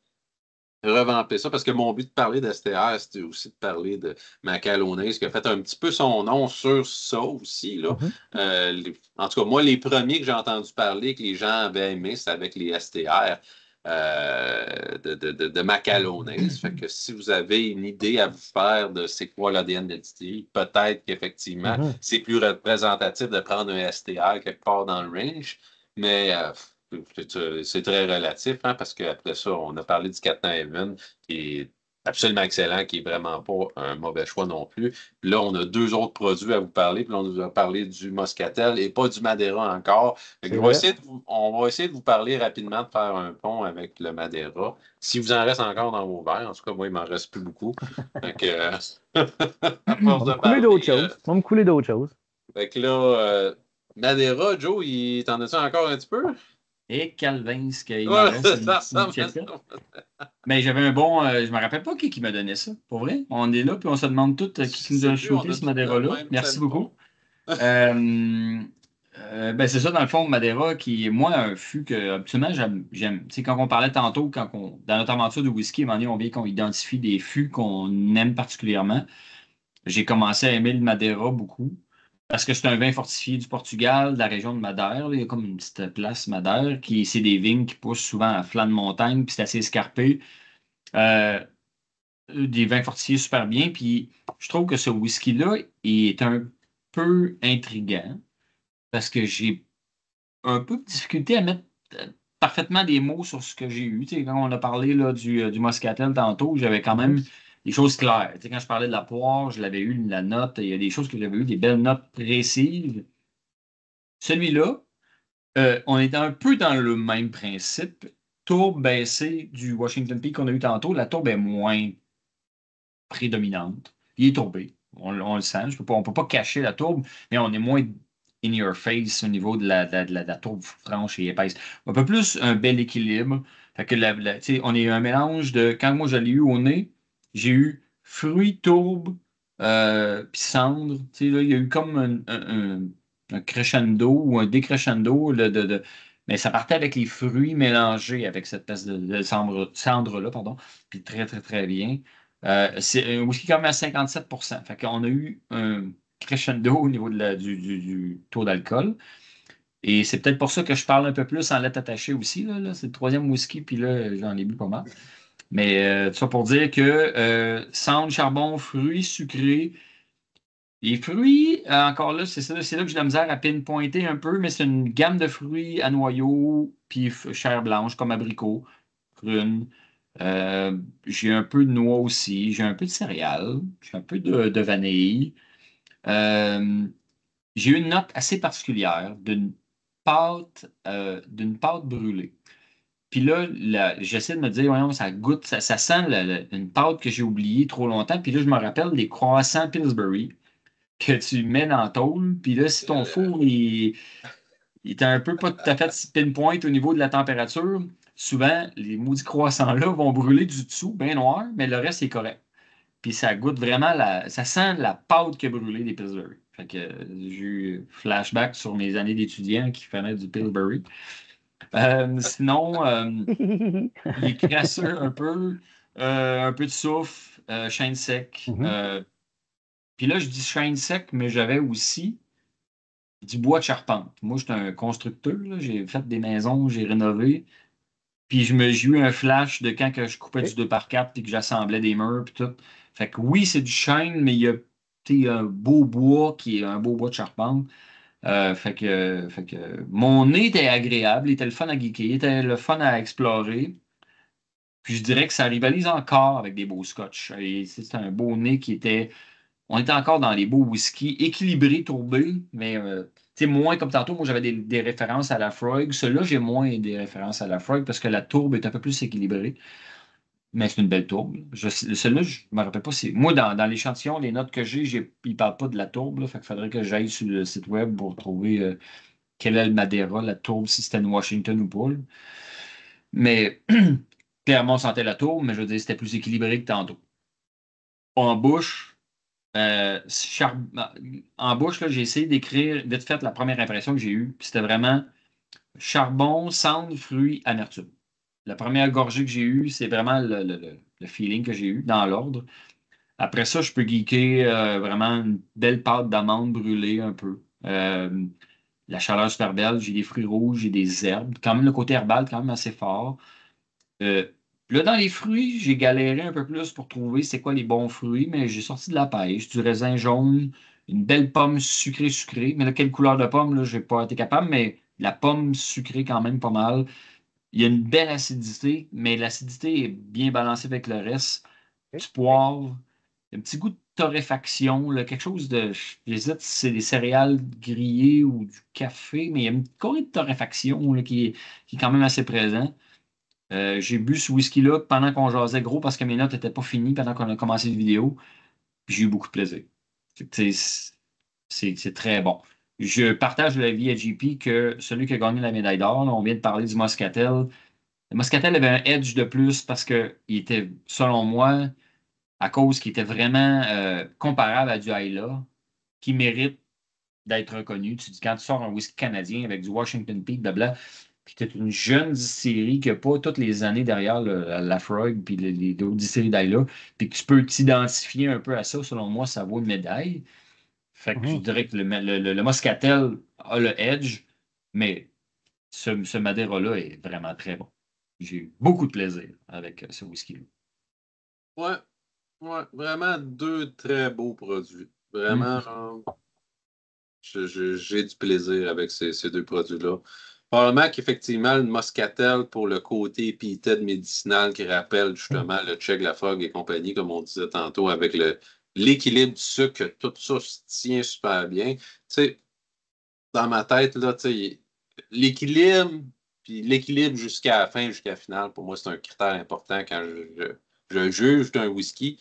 revamper ça parce que mon but de parler d'STR, c'était aussi de parler de Macalonnaise qui a fait un petit peu son nom sur ça aussi, là. Mhm, En tout cas, moi, les premiers que j'ai entendu parler, que les gens avaient aimé, c'est avec les STR de Macalonnaise. Fait que si vous avez une idée à vous faire de c'est quoi l'ADN de distillerie, peut-être qu'effectivement, mhm. c'est plus représentatif de prendre un STR quelque part dans le range, mais c'est très relatif, hein, parce qu'après ça, on a parlé du Captain Evan, qui est absolument excellent, qui est vraiment pas un mauvais choix non plus. Puis là, on a deux autres produits à vous parler, puis là, on nous a parlé du Moscatel et pas du Madeira encore. Fait que C'est vrai. on va essayer de vous parler rapidement, de faire un pont avec le Madeira. Si vous en reste encore dans vos verres, en tout cas, moi, il m'en reste plus beaucoup. Fait que, à On force va de me couler d'autres parler, choses. On va me couler d'autres choses. fait que là, Madeira, Joe, t'en as-tu encore un petit peu? Et Calvin, ce qu'il m'en Ouais, reste, ça une ressemble à ça. checka. Mais j'avais un bon. Je me rappelle pas qui m'a donné ça. Pour vrai. On est là, puis on se demande tout Je qui nous sais a plus, on shooté a ce tout le Madeira-là. même Merci tempo. beaucoup. Ben c'est ça, dans le fond, Madeira, qui est, moi, un fût que absolument j'aime. Tu sais, quand on parlait tantôt, dans notre aventure de whisky, à un moment donné, on vient qu'on identifie des fûts qu'on aime particulièrement. J'ai commencé à aimer le Madeira beaucoup parce que c'est un vin fortifié du Portugal, de la région de Madère. Là. Il y a comme une petite place Madère, c'est des vignes qui poussent souvent à flanc de montagne, puis c'est assez escarpé. Euh, des vins fortifiés super bien. Puis je trouve que ce whisky-là est un peu intriguant parce que j'ai un peu de difficulté à mettre parfaitement des mots sur ce que j'ai eu. Tu sais, quand on a parlé là, du Moscatel tantôt, j'avais quand Mhm. même des choses claires. Tu sais, quand je parlais de la poire, je l'avais eu, la note. Il y a des choses que j'avais eu, des belles notes précises. Celui-là, on est un peu dans le même principe. Tourbe baissée du Washington Peak qu'on a eu tantôt, la tourbe est moins prédominante. Il est tourbé. On le sent. On ne peut pas cacher la tourbe, mais on est moins in your face au niveau de la tourbe franche et épaisse. Un peu plus un bel équilibre. Fait que tu sais, on est un mélange de. Quand moi je l'ai eu au nez, j'ai eu fruits, tourbe, puis cendre. Tu sais, là, il y a eu comme un crescendo ou un décrescendo mais ça partait avec les fruits mélangés avec cette espèce de cendre-là, pardon. Puis très, très, très bien. C'est un whisky quand même à 57%. Fait qu'on a eu un crescendo au niveau du taux d'alcool. Et c'est peut-être pour ça que je parle un peu plus en lettres attachées aussi. Là. C'est le troisième whisky, puis là, j'en ai bu pas mal. Mais tout ça pour dire que cendre, charbon, fruits sucrés. Les fruits, encore là, c'est là que j'ai de la misère à pinpointer un peu, mais c'est une gamme de fruits à noyaux, puis chair blanche, comme abricot, prune. J'ai un peu de noix aussi, j'ai un peu de céréales, j'ai un peu de vanille. Euh, j'ai une note assez particulière d'une pâte brûlée. Puis là, j'essaie de me dire, voyons, ça goûte, ça sent une pâte que j'ai oubliée trop longtemps. Puis là, je me rappelle des croissants Pillsbury que tu mets dans la tôle. Puis là, si ton four il est un peu pas tout à fait pinpoint au niveau de la température, souvent, les maudits croissants-là vont brûler du dessous, bien noir, mais le reste est correct. Puis ça goûte vraiment ça sent la pâte qui a brûlé des Pillsbury. Fait que j'ai eu flashback sur mes années d'étudiant qui faisaient du Pillsbury. Sinon, les crasseux un peu de souffle, chêne sec. Mhm. Puis là, je dis chêne sec, mais j'avais aussi du bois de charpente. Moi, j'étais un constructeur, là. J'ai fait des maisons, j'ai rénové. Puis j'ai eu un flash de quand que je coupais du OK. 2x4 puis que j'assemblais des murs puis tout. Fait que oui, c'est du chêne, mais il y a tu sais, un beau bois qui est un beau bois de charpente. Fait que mon nez était agréable, il était le fun à geeker, il était le fun à explorer. Puis je dirais que ça rivalise encore avec des beaux scotch. Et c'est un beau nez qui était. On était encore dans les beaux whisky, équilibrés, tourbés, mais tu sais, moins comme tantôt, moi j'avais des références à la Frog. Celui-là, j'ai moins des références à la Frog parce que la tourbe est un peu plus équilibrée. Mais c'est une belle tourbe. Celui-là, je ne me rappelle pas. Moi, dans l'échantillon, les notes que il ne parle pas de la tourbe. Là, fait qu'il faudrait que j'aille sur le site web pour trouver quel est le Madeira, la tourbe, si c'était une Washington ou pas. Là. Mais clairement, on sentait la tourbe, mais je veux dire, c'était plus équilibré que tantôt. En bouche, en bouche, là, j'ai essayé d'écrire vite fait la première impression que j'ai eue. Puis c'était vraiment charbon, cendre, fruits, amertume. La première gorgée que j'ai eue, c'est vraiment le feeling que j'ai eu dans l'ordre. Après ça, je peux geeker vraiment une belle pâte d'amande brûlée un peu. La chaleur super belle, j'ai des fruits rouges, j'ai des herbes. Quand même, le côté herbal, quand même assez fort. Euh, Là, dans les fruits, j'ai galéré un peu plus pour trouver c'est quoi les bons fruits, mais j'ai sorti de la pêche, du raisin jaune, une belle pomme sucrée. Mais là, quelle couleur de pomme, là, j'ai pas été capable, mais la pomme sucrée quand même pas mal. Il y a une belle acidité, mais l'acidité est bien balancée avec le reste. OK. Du poivre, un petit goût de torréfaction, là, quelque chose de. J'hésite si c'est des céréales grillées ou du café, mais il y a une corée de torréfaction là, qui est quand même assez présent. J'ai bu ce whisky-là pendant qu'on jasait gros parce que mes notes n'étaient pas finies pendant qu'on a commencé la vidéo. Puis j'ai eu beaucoup de plaisir. Fait que, tu sais, c'est très bon. Je partage l'avis à JP que celui qui a gagné la médaille d'or, là, on vient de parler du Moscatel. Le Moscatel avait un edge de plus parce qu'il était, selon moi, à cause qu'il était vraiment comparable à du Islay, qui mérite d'être reconnu. Tu dis, quand tu sors un whisky canadien avec du Washington Peak, blabla, puis tu es une jeune distillerie qui n'a pas toutes les années derrière la Frog puis les autres distilleries d'Islay, puis que tu peux t'identifier un peu à ça, selon moi, ça vaut une médaille. Fait que je Mhm. dirais que le Moscatel a le edge, mais ce Madeira-là est vraiment très bon. J'ai eu beaucoup de plaisir avec ce whisky-là. Ouais, ouais, vraiment deux très beaux produits. Vraiment, Mhm. là, j'ai du plaisir avec ces deux produits-là. Probablement qu'effectivement, le Moscatel, pour le côté épithète médicinal qui rappelle justement le Czech, la Frog et compagnie, comme on disait tantôt, avec l'équilibre du sucre, tout ça se tient super bien. Tu sais, dans ma tête, là, tu sais, l'équilibre, puis l'équilibre jusqu'à la fin, jusqu'à la finale, pour moi, c'est un critère important quand je juge d'un whisky.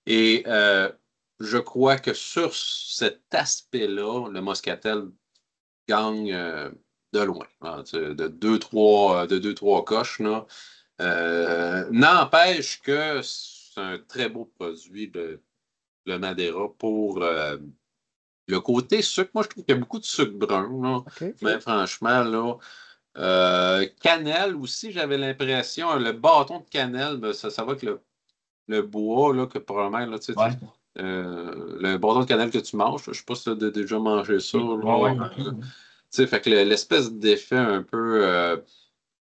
Et je crois que sur cet aspect-là, le Moscatel gagne de loin, hein, de deux, trois coches. Là. N'empêche que c'est un très beau produit, le Madeira, pour le côté sucre. Moi, je trouve qu'il y a beaucoup de sucre brun, là. OK. Mais franchement, là, cannelle aussi, j'avais l'impression, le bâton de cannelle, ben, ça va avec le bois, là, que probablement, là, tu sais, Ouais. le bâton de cannelle que tu manges, je ne sais pas si tu as déjà mangé ça, Ouais, là. ouais, ok. Tu sais, fait que l'espèce d'effet un peu,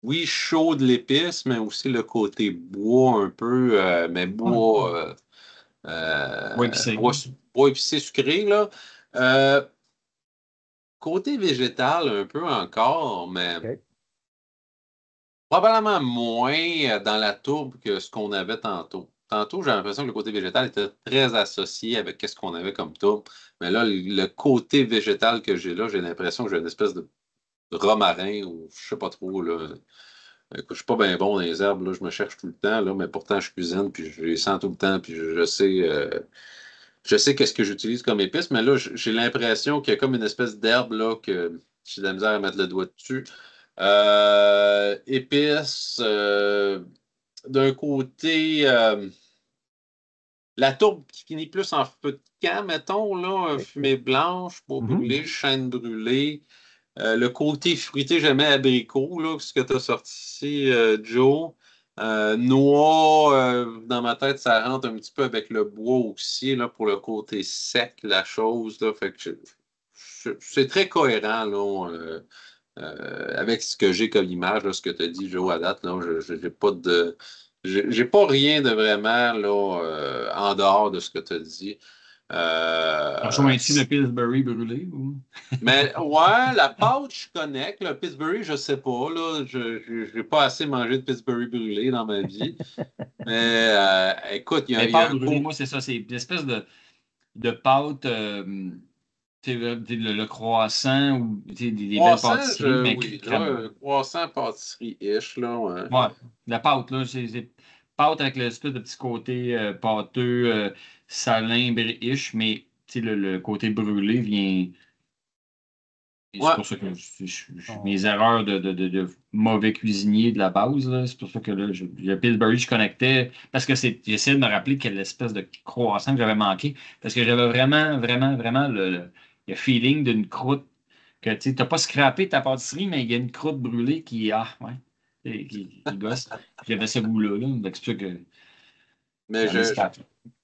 oui, chaud de l'épice, mais aussi le côté bois un peu, mais Ouais. Ouais, puis bois, bois épicé sucré, là. Euh, Côté végétal un peu encore, mais OK. probablement moins dans la tourbe que ce qu'on avait tantôt. Tantôt, j'ai l'impression que le côté végétal était très associé avec ce qu'on avait comme tourbe. Mais là, le côté végétal que j'ai là, j'ai l'impression que j'ai une espèce de romarin ou je sais pas trop, là. Écoute, je suis pas bien bon dans les herbes, là, je me cherche tout le temps, là, mais pourtant je cuisine, puis je les sens tout le temps, puis je sais qu'est-ce que j'utilise comme épice, mais là, j'ai l'impression qu'il y a comme une espèce d'herbe là, que j'ai de la misère à mettre le doigt dessus. Épice, d'un côté, la tourbe qui finit plus en feu de camp, mettons, là, fumée blanche, peau brûlée, chêne brûlée. Le côté fruité, j'aimais abricot, là, ce que tu as sorti ici, Joe. Noix, dans ma tête, ça rentre un petit peu avec le bois aussi, là, pour le côté sec, la chose. Là, fait que c'est très cohérent là, avec ce que j'ai comme image, là, ce que tu as dit, Joe, à date. Là, je n'ai pas de. J'ai pas rien de vraiment là, en dehors de ce que tu as dit. Rejoins-tu le Pillsbury brûlé? Ou... Mais ouais, la pâte, je connais. Le Pittsburgh, je sais pas. Là, je n'ai pas assez mangé de Pittsburgh brûlé dans ma vie. Mais écoute, Mais il y a pâte un brûlée, coup. moi, c'est ça. C'est une espèce de pâte, tu sais, le croissant ou tu sais, des belles Croissant, pâtisseries, mais oui, là, crème. croissant pâtisserie-ish, là. Ouais. Ouais, la pâte, là, c'est pâte avec l'espèce de petit côté pâteux, salin-ish, mais tu sais, le côté brûlé vient. Et c'est Ouais. pour ça que mes erreurs de mauvais cuisinier de la base, là, c'est pour ça que là, le Pillsbury, je connectais, parce que j'essayais de me rappeler quelle espèce de croissant que j'avais manqué, parce que j'avais vraiment, vraiment, vraiment le feeling d'une croûte, que tu n'as pas scrappé ta pâtisserie, mais il y a une croûte brûlée qui, ouais, qui gosse. J'avais ce goût-là, là, donc c'est pour ça que Mais j'en ai scrappé.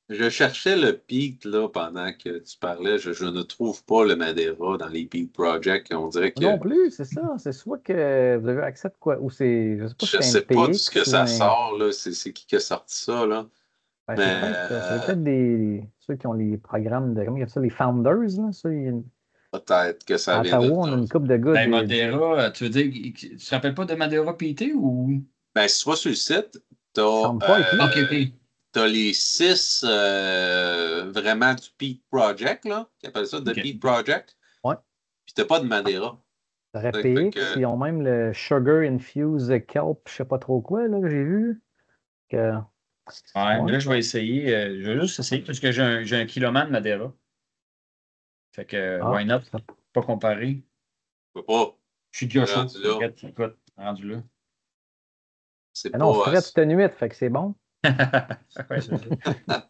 je cherchais le Peak là, pendant que tu parlais. Je ne trouve pas le Madeira dans les Peak Project. On dirait Non que plus, c'est ça. C'est soit que vous avez accès de quoi, ou c'est, je sais pas si je ne c'est un sais pas d'où ce que PX ou ça un. sort, là. C'est qui a sorti ça, là. Ben, c'est Mais peut-être, ça doit peut-être des, ceux qui ont les programmes de, comment ils appellent ça, les founders, là. Ça, peut-être que ça à vient de Ottawa, on a là. une couple de gars Ben, Madeira, tu veux dire, tu te rappelles pas de Madeira PT ou. Ben, si tu vas sur le site, tu il as, semble pas être lui. Ok, ok. les 6 vraiment du Peak Project, là, qui appellent ça The Ok. Peak Project, Ouais. puis t'as pas de Madeira. Le Fait PX, que, ils ont même le Sugar Infused Kelp, je sais pas trop quoi, là, que j'ai vu. Que, Ouais, mais ouais. là, je vais essayer. Je vais juste essayer parce que j'ai un kiloman Madeira. Fait que, Ah, why not? ça. Pas comparer. je peux pas. Je suis déjà chaud. Rendu là. Regarde, écoute, rendu là. C'est Mais non, on se pas. ferait toute une nuit, fait que c'est bon. Ouais, c'est ça.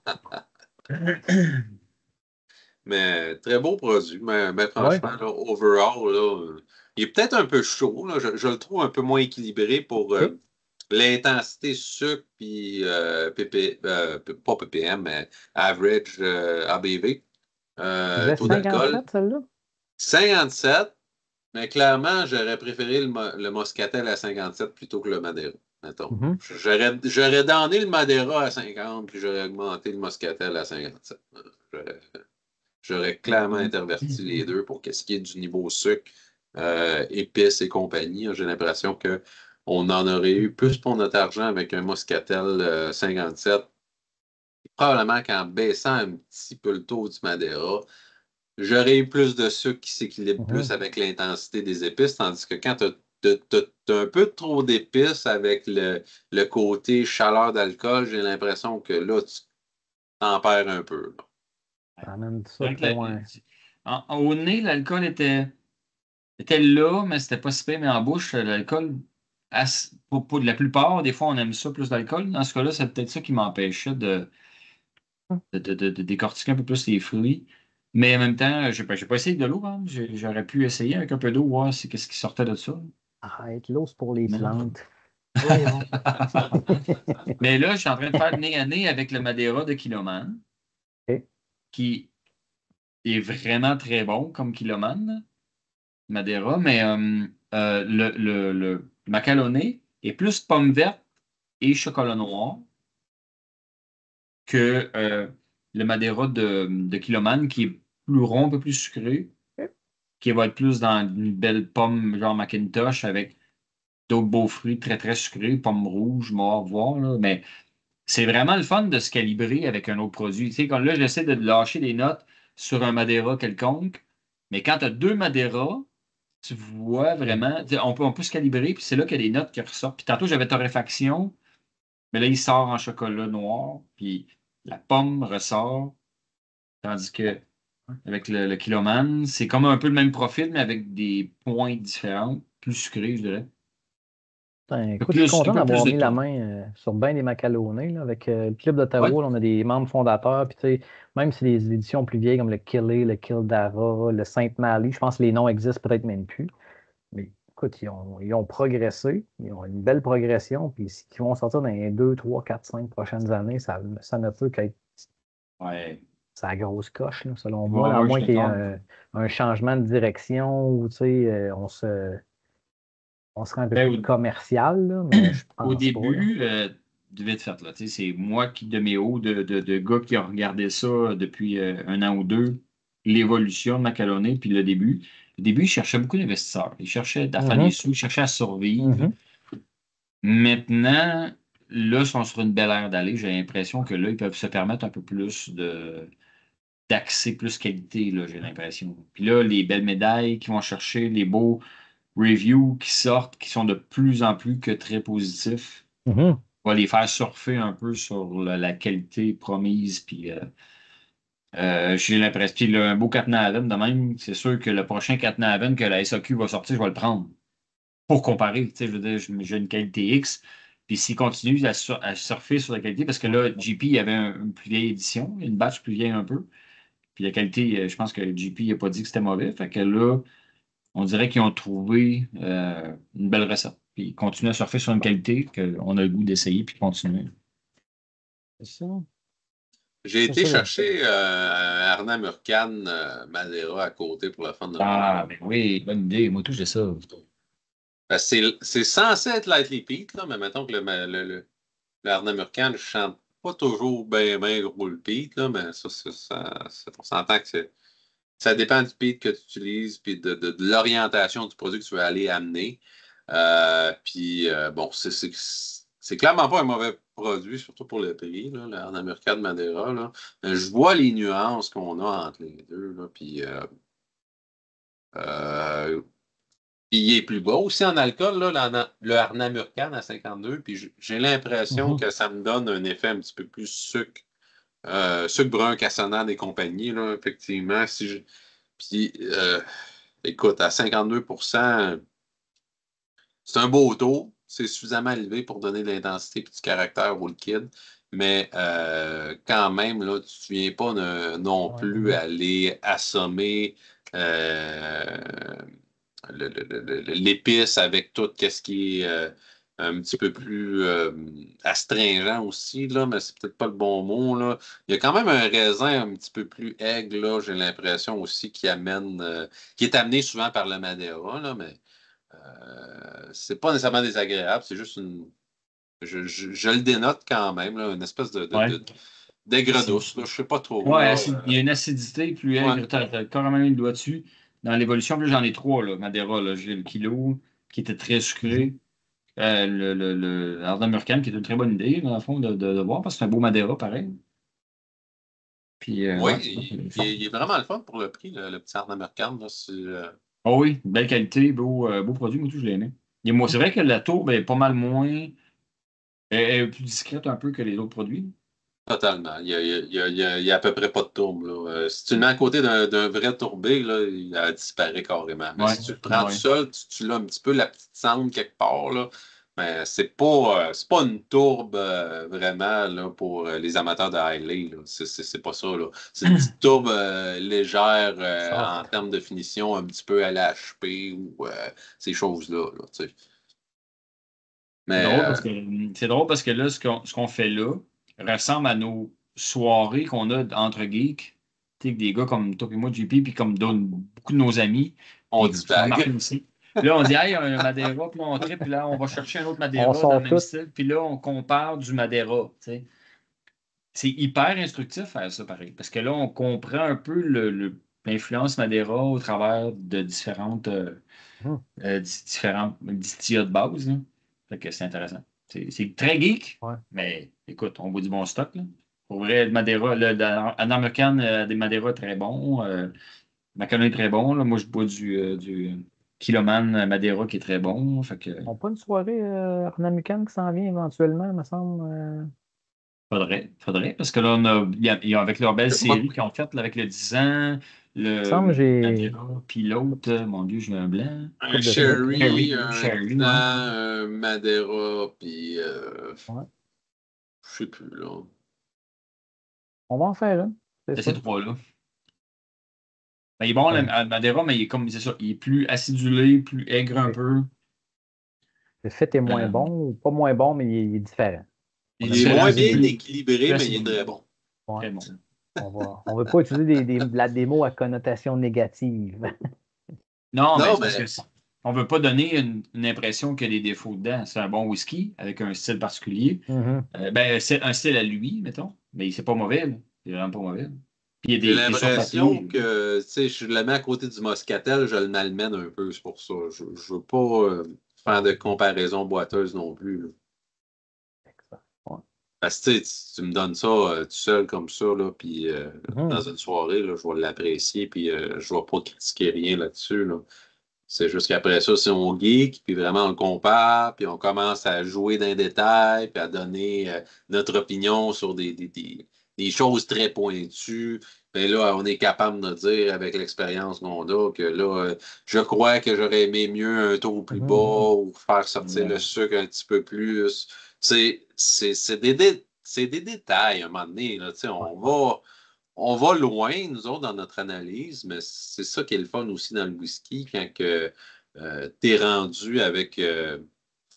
Mais très beau produit. Mais Ouais. franchement, là, overall, là, il est peut-être un peu chaud. Là. Je le trouve un peu moins équilibré pour OK. l'intensité sucre puis pas ppm, mais average ABV. Il disait Taux d'alcool. 57, celle-là? 57, mais clairement, j'aurais préféré le Moscatel à 57 plutôt que le Madeira, mettons. Mhm. J'aurais donné le Madeira à 50, puis j'aurais augmenté le Moscatel à 57. J'aurais j'aurais clairement interverti les deux pour qu'est-ce qui est du niveau sucre, épices et compagnie. J'ai l'impression qu'on en aurait eu plus pour notre argent avec un Moscatel 57. Probablement qu'en baissant un petit peu le taux du Madeira, j'aurais eu plus de sucre qui s'équilibre plus Mhm. avec l'intensité des épices, tandis que quand tu as un peu trop d'épices avec le côté chaleur d'alcool, j'ai l'impression que là, tu t'en perds un peu. Là. Ça amène tout C'est ça vrai que très loin. au nez, l'alcool était là, mais c'était pas si pire, mais en bouche, l'alcool, pour la plupart, des fois, on aime ça plus d'alcool. Dans ce cas-là, c'est peut-être ça qui m'empêchait de décortiquer un peu plus les fruits. Mais en même temps, j'ai pas essayé de l'eau, hein. J'aurais pu essayer avec un peu d'eau, voir qu'est-ce qui sortait de ça. Arrête, l'eau, c'est pour les Mais non. plantes. Voyons. Mais là, je suis en train de faire nez à nez avec le Madeira de Kiloman, OK. qui est vraiment très bon comme Kiloman, Madeira, mais le Macalonné est plus pomme verte et chocolat noir que le Madeira de Kiloman, qui est plus rond, un peu plus sucré, OK. qui va être plus dans une belle pomme genre Macintosh avec d'autres beaux fruits très très sucrés, pommes rouges, mort, voir, là. Mais c'est vraiment le fun de se calibrer avec un autre produit. Tu sais, quand là, j'essaie de lâcher des notes sur un Madeira quelconque, mais quand tu as deux Madeira, tu vois vraiment, tu sais, on peut se calibrer, puis c'est là qu'il y a des notes qui ressortent. Puis tantôt, j'avais torréfaction, mais là, il sort en chocolat noir, puis la pomme ressort, tandis que avec le Kiloman, c'est comme un peu le même profil, mais avec des points différents, plus sucrés, je dirais. Écoute, je suis content Un peu d'avoir plus de mis la tout. main sur bien des Macalonés, là, avec le Club Ouais. d'Ottawa, là, on a des membres fondateurs, puis tu sais, même si les éditions plus vieilles comme le Killy, le Kildare, le Sainte-Marie, je pense que les noms existent peut-être même plus. Mais écoute, ils ont progressé, ils ont une belle progression, puis ce qu'ils vont sortir dans les 2, 3, 4, 5 prochaines années, ça ne peut qu'être Ouais. sa grosse coche, là, selon moi, là, à Ouais, je moins suis qu'il y ait d'accord. un changement de direction ou tu sais, on serait un peu Ben, plus commercial, là, mais je au pense pas, là. début, de vite fait, là, tu sais, c'est moi qui, de mes hauts, de gars qui ont regardé ça depuis un an ou deux, l'évolution de Macalonné, puis le début. Le début, ils cherchaient beaucoup d'investisseurs. Ils cherchaient à faire des Mhm, sous, ils cherchaient à survivre. mhm, Maintenant, là, ils sont sur une belle ère d'aller. J'ai l'impression que là, ils peuvent se permettre un peu plus d'accès plus qualité, là, j'ai l'impression. Puis là, les belles médailles qu'ils vont chercher, les beaux reviews qui sortent, qui sont de plus en plus que très positifs, mhm. on va les faire surfer un peu sur la qualité promise. Puis j'ai l'impression, puis là, un beau Capnaven de même, c'est sûr que le prochain Capnaven que la SAQ va sortir, je vais le prendre pour comparer. Tu sais, je veux dire, j'ai une qualité X. Puis s'il continue à surfer sur la qualité, parce que là, GP, il y avait une plus vieille édition, une batch plus vieille un peu. Puis la qualité, je pense que JP n'a pas dit que c'était mauvais. Fait que là, on dirait qu'ils ont trouvé une belle recette. Puis ils continuent à surfer sur une qualité qu'on a le goût d'essayer puis de continuer. C'est ça. J'ai C'est été ça. chercher Arnaud Murcan Madeira à côté pour la fin de Ah, voir. ben oui, bonne idée. Moi, tout, j'ai ça. C'est censé être Lightly Pete, là, mais mettons que le Arnaud Murcan ne chante pas toujours bien gros le Pete, là, mais on s'entend que ça dépend du Pete que tu utilises puis de l'orientation du produit que tu veux aller amener. Bon, c'est clairement pas un mauvais produit, surtout pour le prix, là, le Arnaud Murcan de Madeira. Là. Mais je vois les nuances qu'on a entre les deux. Là, euh, puis il est plus bas aussi en alcool, là, le Arnam Urcan à 52. Puis j'ai l'impression Mhm. que ça me donne un effet un petit peu plus sucre brun, cassonade et compagnie, là, effectivement. Puis, écoute, à 52%, c'est un beau taux. C'est suffisamment élevé pour donner de l'intensité et du caractère au liquide. Mais quand même, là, tu ne viens pas non Ouais, plus mhm. aller assommer euh, l'épice avec tout ce qui est un petit peu plus astringent aussi, là, mais c'est peut-être pas le bon mot, là. Il y a quand même un raisin un petit peu plus aigre, là, j'ai l'impression aussi, qui est amené souvent par le Madeira, là, mais c'est pas nécessairement désagréable, c'est juste je le dénote quand même, là, une espèce Ouais. d'aigre C'est- douce, là, je sais pas trop, Ouais, là. il y a une acidité plus Ouais. aigre. T'as carrément mis le doigt dessus. Dans l'évolution, puis là, j'en ai trois, là. Madeira, là. J'ai le kilo qui était très sucré. Le Ardent Murcan, qui est une très bonne idée, dans le fond, de voir, parce que c'est un beau Madeira, pareil. Puis, Oui, ouais, c'est fun. il est vraiment le fun pour le prix, le petit Arnaud Mercant, là, Oh oui, belle qualité, beau produit, moi tout, je l'ai aimé. Et moi, c'est vrai que la tourbe est pas mal moins, elle est plus discrète un peu que les autres produits. totalement. Il y a à peu près pas de tourbe, là. Si tu le mets à côté d'un vrai tourbé, là, il disparaît carrément. Mais Ouais, si tu le prends tout ouais. seul, tu l'as un petit peu la petite cendre quelque part, là. Mais c'est pas une tourbe vraiment là, pour les amateurs de Hiley, là. C'est pas ça, là. C'est une petite tourbe légère en Soft. termes de finition, un petit peu à la HP ou ces choses-là, là, tu sais. C'est Mais drôle parce que c'est drôle parce que là, ce qu'on fait là ressemble à nos soirées qu'on a entre geeks. Tu sais, que des gars comme toi et moi, JP, puis comme beaucoup de nos amis, on puis tu remarques divague. aussi. Puis là, on dit, hey, un Madeira, puis là, on tripe, puis là, on va chercher un autre On Madeira dans le sort même tout. style, puis là, on compare du Madeira. Tu sais. C'est hyper instructif faire ça, pareil, parce que là, on comprend un peu l'influence Madeira au travers de Mhm. différents distillats de base. Là. Fait que c'est intéressant. C'est très geek, Ouais. mais écoute, on boit du bon stock. Là. Pour vrai, le Madeira, un American des Madeira très bon. Macallan est très bon. Là. Moi, je bois du Kiloman Madeira qui est très bon. Fait que On n'a pas une soirée Arnamucan qui s'en vient éventuellement, me semble. faudrait, parce que là, avec leur belle série qu'ils ont faite là, avec le 10 ans, Il me semble que j'ai Madeira, puis l'autre, mon Dieu, j'ai un blanc. Un coupe de sherry, Sherry, un Sherry, blanc, ouais. un Madeira, puis Ouais. je sais plus, là. On va en faire un, c'est C'est ces ça. trois-là. Ben, il est bon, Ouais. le Madeira, mais il est comme, c'est ça, il est plus acidulé, plus aigre un Oui. peu. Le fait est moins Euh, bon, ou pas moins bon, mais il est différent. On il est aime Il est pas différent, moins c'est utiliser bien des. équilibré, plus mais il est très acidulé. bon. Ouais. Très bon. On veut pas utiliser la démo à connotation négative. Non, mais Non, c'est parce mais que on veut pas donner une impression qu'il y a des défauts dedans. C'est un bon whisky avec un style particulier. Mhm. Ben, c'est un style à lui, mettons. Mais c'est pas mauvais, là. C'est vraiment pas mauvais. Puis il y j'ai a des sur l'impression papier. que, tu sais, je le mets à côté du Moscatel, je le malmène un peu, c'est pour ça. Je veux pas faire de comparaison boiteuse non plus, là. Ouais. Parce que tu me donnes ça tout seul comme ça, là, puis dans Mhm. une soirée, là, je vais l'apprécier, puis je vais pas critiquer rien là-dessus, là. C'est juste qu'après ça, si on geek, puis vraiment on le compare, puis on commence à jouer dans les détails, puis à donner notre opinion sur des choses très pointues. Ben là, on est capable de dire, avec l'expérience qu'on a, que là, je crois que j'aurais aimé mieux un taux plus Mhm. bas ou faire sortir le Ouais. sucre un petit peu plus. C'est des détails à un moment donné, là, tu sais, Ouais. on va loin, nous autres, dans notre analyse, mais c'est ça qui est le fun aussi dans le whisky, quand que, t'es rendu avec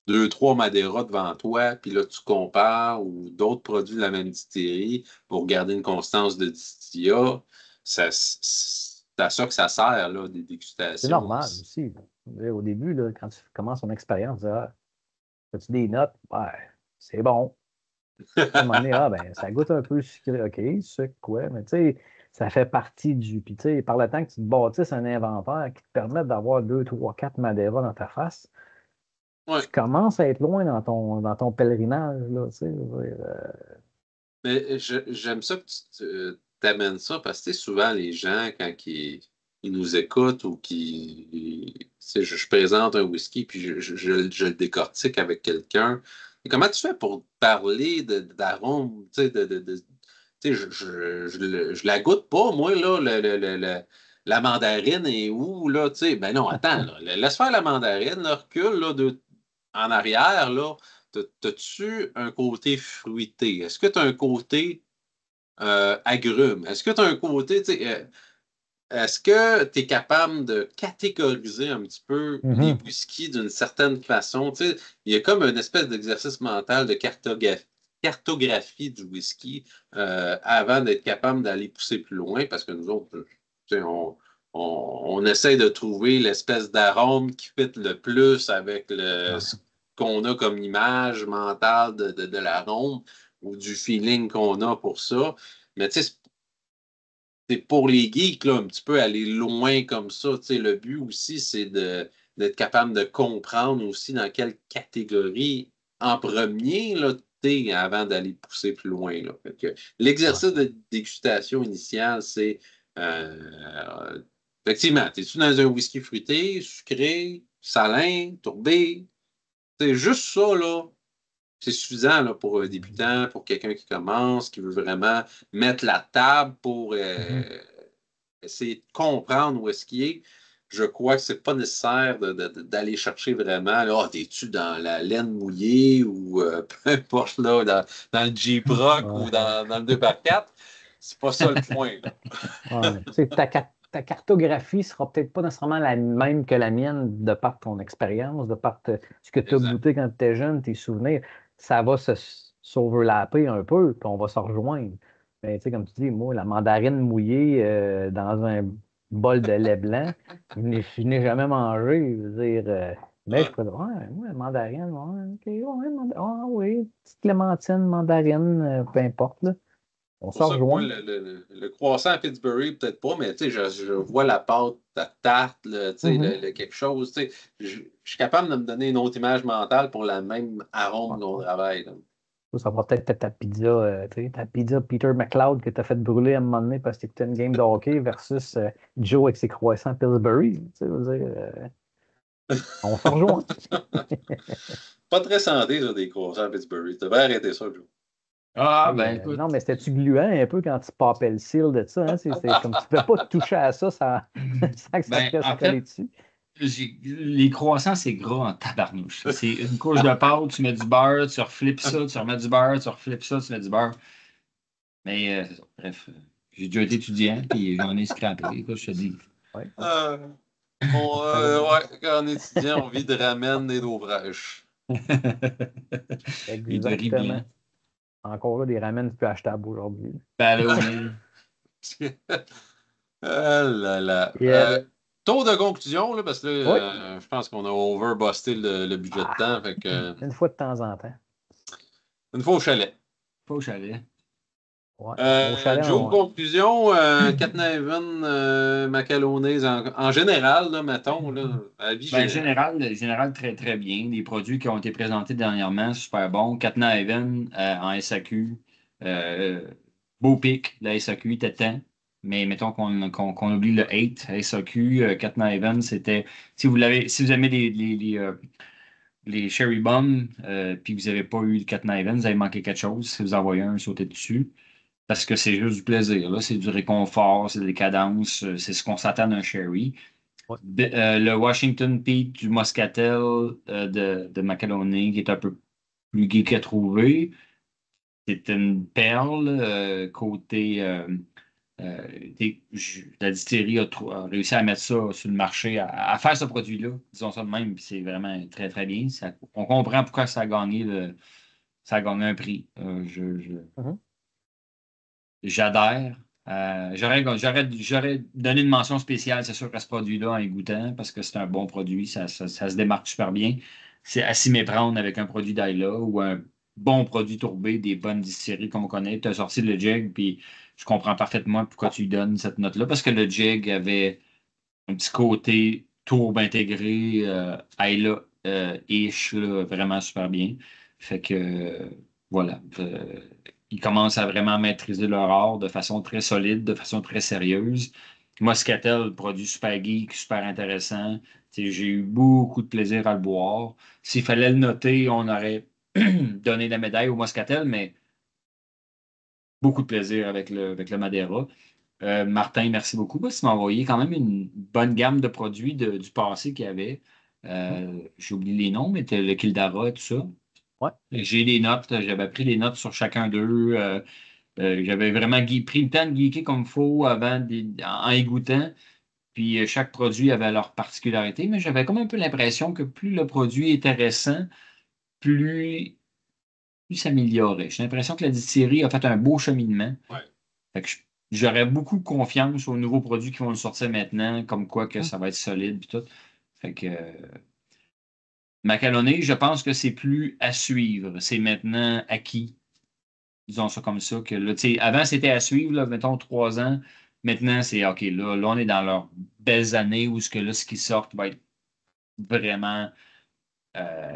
deux, trois Madeira devant toi, puis là, tu compares ou d'autres produits de la même distillerie pour garder une constance de distillat. C'est à ça que ça sert, là, des C'est dégustations. normal aussi. Je veux dire, au début, là, quand tu commences ton expérience, tu dis, ah, as-tu des notes? Ouais, c'est bon. À un moment donné, ah, ben, ça goûte un peu sucré. OK, sucre, quoi. Mais tu sais, ça fait partie du. Puis tu sais, par le temps que tu te bâtisses un inventaire qui te permette d'avoir 2, 3, 4 Madeira dans ta face, Ouais. tu commences à être loin dans ton pèlerinage, là, tu sais. Je veux dire, Mais j'aime ça que tu t'amènes ça parce que tu sais, souvent les gens, quand ils nous écoutent ou qui. Tu sais, je présente un whisky puis je le décortique avec quelqu'un. Et comment tu fais pour parler d'arôme? Tu sais, tu sais, je la goûte pas, moi, là, la mandarine est où, là? Tu sais, ben non, attends, là, laisse faire la mandarine, là, recule là, en arrière, là. T'as-tu un côté fruité? Est-ce que tu as un côté agrume? Est-ce que tu as un côté, tu sais, est-ce que tu es capable de catégoriser un petit peu les mhm. whiskies d'une certaine façon? Tu sais, il y a comme une espèce d'exercice mental de cartographie du whisky avant d'être capable d'aller pousser plus loin parce que nous autres, tu sais, on essaie de trouver l'espèce d'arôme qui fit le plus avec ce Ouais. qu'on a comme image mentale de l'arôme ou du feeling qu'on a pour ça. Mais tu sais, c'est pour les geeks, là, un petit peu aller loin comme ça. Tu sais, le but aussi, c'est d'être capable de comprendre aussi dans quelle catégorie en premier, là, t'es avant d'aller pousser plus loin, là. Fait que Ouais. l'exercice de dégustation initiale, c'est effectivement, es-tu dans un whisky fruité, sucré, salin, tourbé? C'est juste ça, là. C'est suffisant là, pour un débutant, pour quelqu'un qui commence, qui veut vraiment mettre la table pour Mhm. essayer de comprendre où est-ce qu'il est. Je crois que c'est pas nécessaire d'aller chercher vraiment, là, ah, t'es-tu dans la laine mouillée ou peu importe, là, dans le Jeep Rock ou Ouais. dans le 2x4. C'est pas ça le point, là. Ouais. Tu sais, ta cartographie sera peut-être pas nécessairement la même que la mienne de par ton expérience, de par ce que tu as Exact. goûté quand tu étais jeune, tes souvenirs. Ça va s'overlapper un peu, puis on va se rejoindre. Mais tu sais, comme tu dis, moi, la mandarine mouillée dans un bol de lait blanc, je n'ai jamais mangé. Je veux dire, mais je Ouais. pourrais dire, ouais, mandarine, ouais, ok, ouais, ah oui, petite clémentine, mandarine, peu importe, là. On C'est se pour ça que moi, rejoint. le croissant à Pittsburgh, peut-être pas, mais tu sais, je vois la pâte, la tarte, tu sais, Mhm. quelque chose. Tu sais, je suis capable de me donner une autre image mentale pour la même arôme Ouais. qu'on travaille, là. Ça va peut-être être ta pizza, tu sais, ta pizza Peter McLeod que tu as fait brûler à un moment donné parce que tu une game de hockey versus Joe avec ses croissants Pillsbury. Tu sais, je veux dire, on se rejoint. Pas très santé, ça, des croissants à Pittsburgh. Tu devrais arrêter ça, Joe. Ah, Hey, ben écoute. non, mais c'était-tu gluant un peu quand tu papais le cil de ça? Hein? C'est comme tu ne pouvais pas toucher à ça sans, sans que ça te Ben, reste en collé fait, dessus. les croissants, c'est gras en tabarnouche. C'est une couche de pâte, tu mets du beurre, tu reflippes ça, tu remets du beurre, tu reflippes ça, tu mets du beurre. Mais c'est ça. Bref, j'ai déjà été étudiant, puis j'en ai scrappé. Écoute, je te dis. Ouais, Euh, malheureusement. ouais, quand on est étudiant, on vit de ramen et d'eau fraîche. Et de riz Exactement. blanc. Encore là, des ramen plus achetables aujourd'hui. Ben là, oui. Ah là là. Et, Tour de conclusion, là, parce que là, oui, je pense qu'on a overbusté le budget de ah, temps. Fait que, une fois de temps en temps. une fois au chalet. Pas au chalet. Ouais. Au chalet, Joe, conclusion, Katnaven, Macalonnaise en général, là, mettons, là, à la vie Ben, générale. général, très, très bien. Les produits qui ont été présentés dernièrement, super bons. Katna Even en SAQ. Euh, Beau pic, la SAQ était temps. Mais mettons qu'on oublie le 8, SAQ, Katna Even, c'était. Si vous aimez les Cherry Bum, puis vous n'avez pas eu le Katna Even, vous avez manqué quelque chose. Si vous en voyez un, sautez dessus. Parce que c'est juste du plaisir, là. C'est du réconfort, c'est des cadences, c'est ce qu'on s'attend d'un Sherry. ouais. Le Washington Peak du Moscatel de Macaloney, qui est un peu plus geek à trouver. C'est une perle côté. La distillerie a réussi à mettre ça sur le marché, à faire ce produit-là, disons ça de même, puis c'est vraiment très, très bien. On comprend pourquoi ça a gagné un prix. Mhm. J'adhère. J'aurais donné une mention spéciale, c'est sûr, à ce produit-là en y goûtant, parce que c'est un bon produit, ça se démarque super bien. C'est à s'y méprendre avec un produit d'Ayla ou un bon produit tourbé, des bonnes distilleries comme on connaît. Tu as sorti le Jeg, puis je comprends parfaitement pourquoi tu lui donnes cette note-là, parce que le Jeg avait un petit côté tourbe intégré, Ayla ish, là, vraiment super bien. Fait que voilà. Ils commencent à vraiment maîtriser leur art de façon très solide, de façon très sérieuse. Moscatel, produit super geek, super intéressant. J'ai eu beaucoup de plaisir à le boire. S'il fallait le noter, on aurait donné la médaille au Moscatel, mais beaucoup de plaisir avec le Madeira. Martin, merci beaucoup parce que tu m'as envoyé quand même une bonne gamme de produits du passé qu'il y avait. J'ai oublié les noms, mais le Kildara et tout ça. Ouais. J'ai des notes, j'avais pris les notes sur chacun d'eux. J'avais vraiment pris le temps de geeker comme il faut en y goûtant. Puis chaque produit avait leur particularité, mais j'avais comme un peu l'impression que plus le produit était récent, plus il s'améliorait. J'ai l'impression que la distillerie a fait un beau cheminement. Ouais. Fait que j'aurais beaucoup confiance aux nouveaux produits qui vont le sortir maintenant, comme quoi que Mhm. ça va être solide et tout. Fait que Macalonné, je pense que c'est plus à suivre. C'est maintenant acquis. Disons ça comme ça. Que là, tu sais, avant, c'était à suivre, là, mettons 3 ans. Maintenant, c'est OK, là, on est dans leurs belles années où ce qui sort va être vraiment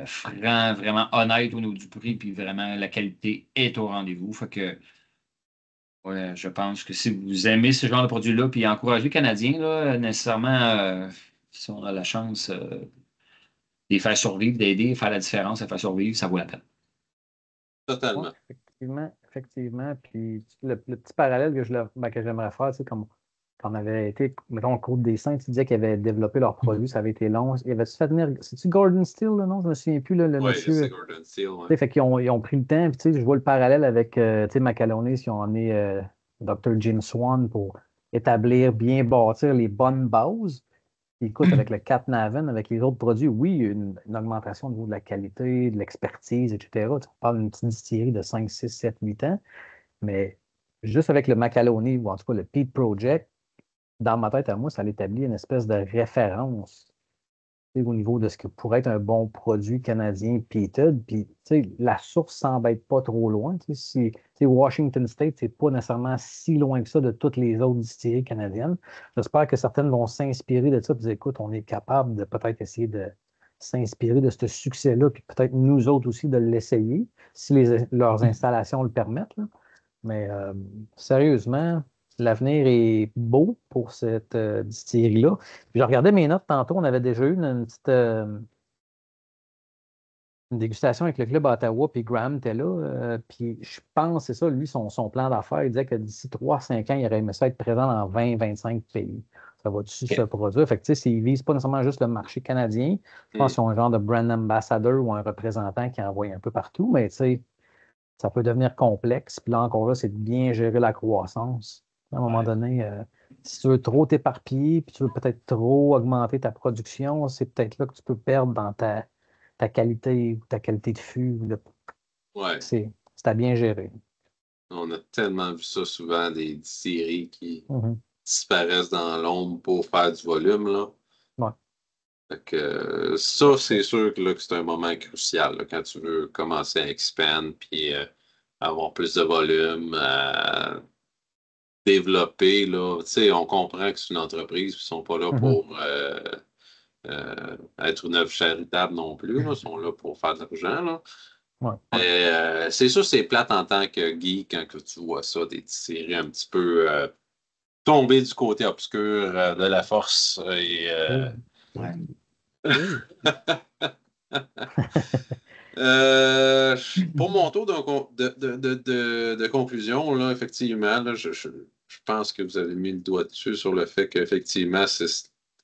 franc, vraiment honnête au niveau du prix, puis vraiment la qualité est au rendez-vous. Fait que ouais, je pense que si vous aimez ce genre de produit-là, puis encouragez les Canadiens, là, nécessairement, si on a la chance de les faire survivre, d'aider, faire la différence, à faire survivre, ça vaut la peine. Ouais, Totalement. effectivement, effectivement. Puis le petit parallèle que j'aimerais faire, tu sais, comme quand on avait été, mettons, au Côte des Saints, tu disais qu'ils avaient développé leurs produits, ça avait été long. Il avait-tu fait venir, c'est-tu Gordon Steele, là, non? Je me souviens plus, là, le Oui, c'est monsieur. Gordon Steele. Ouais. Tu sais, fait qu'ils ont pris le temps, puis tu sais, je vois le parallèle avec, tu sais, Macaloney, si on en est Dr. Jim Swan pour établir, bien bâtir les bonnes bases. Puis écoute, avec le Cap Naven, avec les autres produits, oui, il y a une augmentation au niveau de la qualité, de l'expertise, etc. Tu parles d'une petite distillerie de 5, 6, 7, 8 ans, mais juste avec le Macaloni, ou en tout cas le Peat Project, dans ma tête à moi, ça l'établit une espèce de référence, tu sais, au niveau de ce que pourrait être un bon produit canadien peated. Puis, tu sais, la source semble être pas trop loin. Tu sais, tu sais, Washington State, c'est pas nécessairement si loin que ça de toutes les autres distilleries canadiennes. J'espère que certaines vont s'inspirer de ça et dire, écoute, on est capable de peut-être essayer de s'inspirer de ce succès-là, puis peut-être nous autres aussi de l'essayer, si leurs installations le permettent, là. Mais sérieusement, l'avenir est beau pour cette distillerie-là. Puis je regardais mes notes tantôt, on avait déjà eu une petite, une dégustation avec le club à Ottawa, puis Graham était là. Puis je pense, c'est ça, lui, son plan d'affaires, il disait que d'ici 3-5 ans, il aurait aimé ça être présent dans 20-25 pays. Ça va dessus se produire. Fait que, tu sais, ils ne visent pas nécessairement juste le marché canadien. Je pense qu'ils ont un genre de brand ambassador ou un représentant qui envoie un peu partout, mais tu sais, ça peut devenir complexe. Puis là, encore là, c'est de bien gérer la croissance. À un moment donné, si tu veux trop t'éparpiller, puis tu veux peut-être trop augmenter ta production, c'est peut-être là que tu peux perdre dans ta qualité ou ta qualité de fût. Ouais. C'est à bien gérer. On a tellement vu ça souvent, des séries qui Mhm. disparaissent dans l'ombre pour faire du volume, là. Ouais. Fait que, ça, c'est sûr que, là, que c'est un moment crucial là, quand tu veux commencer à expand puis avoir plus de volume, développer. Là. Tu sais, on comprend que c'est une entreprise, ils ne sont pas là Mhm. pour être une œuvre charitable non plus. Là. Ils sont là pour faire de l'argent. Là. Ouais. C'est sûr, c'est plate en tant que geek quand que tu vois ça, des séries un petit peu tomber du côté obscur de la force. Et, Oui. pour mon tour de conclusion, là, effectivement, là, je pense que vous avez mis le doigt dessus sur le fait qu'effectivement,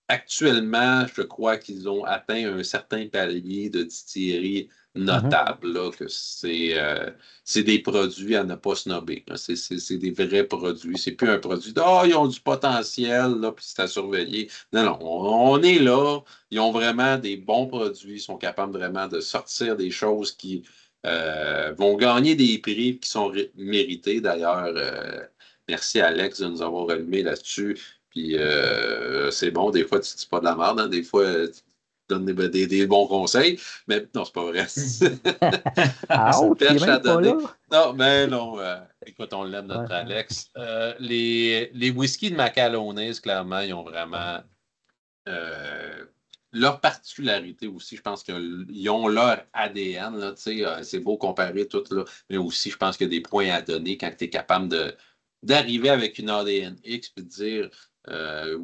actuellement, je crois qu'ils ont atteint un certain palier de distillerie notable, là, que c'est des produits à ne pas snobber. Là. C'est des vrais produits. C'est plus un produit de ils ont du potentiel, là, puis c'est à surveiller. Non, non, on est là. Ils ont vraiment des bons produits, ils sont capables vraiment de sortir des choses qui vont gagner des prix qui sont mérités. D'ailleurs, merci Alex de nous avoir allumé là-dessus. Puis c'est bon, des fois tu ne dis pas de la merde, hein, des fois tu donnes des bons conseils, mais non, c'est pas vrai. C'est une Ouch, il est perche à même pas donner. là. Non, mais non, écoute, on l'aime, Ouais. notre Alex. Les whiskies de Macalonnaise, clairement, ils ont vraiment euh, leur particularité aussi, je pense qu'ils ont leur ADN, là, c'est beau comparer tout, là, mais aussi, je pense qu'il y a des points à donner quand tu es capable d'arriver avec une ADN X et de dire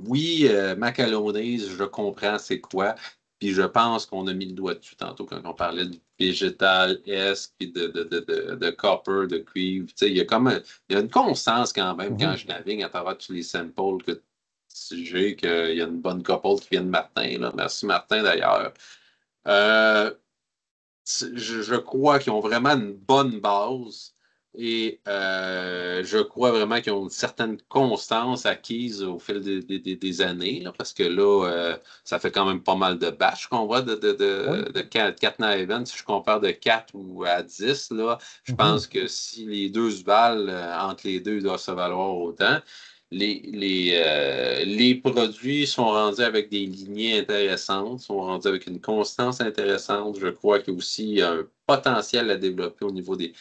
oui, Macalonnaise, je comprends c'est quoi. Puis je pense qu'on a mis le doigt dessus tantôt quand on parlait de végétal, esque, puis de copper, de cuivre. Il y a il y a une constance quand même quand je navigue à travers tous les samples que j'ai qu'il y a une bonne couple qui vient de Martin. Là. Merci Martin d'ailleurs. Euh, je crois qu'ils ont vraiment une bonne base et je crois vraiment qu'ils ont une certaine constance acquise au fil des années là, parce que là, ça fait quand même pas mal de batchs qu'on voit Oui. de 4 Event. Si je compare de 4 ou à 10, là, je pense que si les deux se valent, entre les deux, ils doivent se valoir autant. Les produits sont rendus avec des lignées intéressantes, sont rendus avec une constance intéressante. Je crois qu'il y a aussi un potentiel à développer au niveau des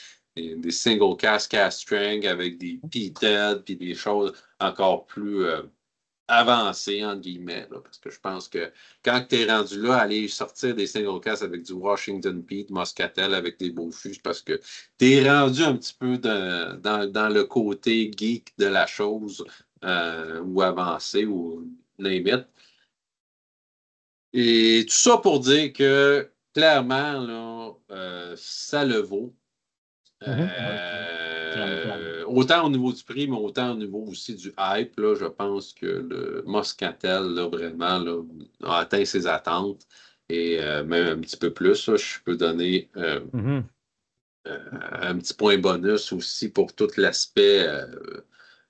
single cast string avec des peated puis des choses encore plus avancées, entre guillemets. Là, parce que je pense que quand tu es rendu là, aller sortir des single cast avec du Washington Peat, Moscatel avec des beaux fûts, parce que tu es rendu un petit peu dans le côté geek de la chose ou avancé ou limite. Et tout ça pour dire que clairement, là, ça le vaut. Autant au niveau du prix, mais autant au niveau aussi du hype, là, je pense que le Moscatel, là, vraiment, là, a atteint ses attentes. Et même un petit peu plus, là, je peux donner un petit point bonus aussi pour tout l'aspect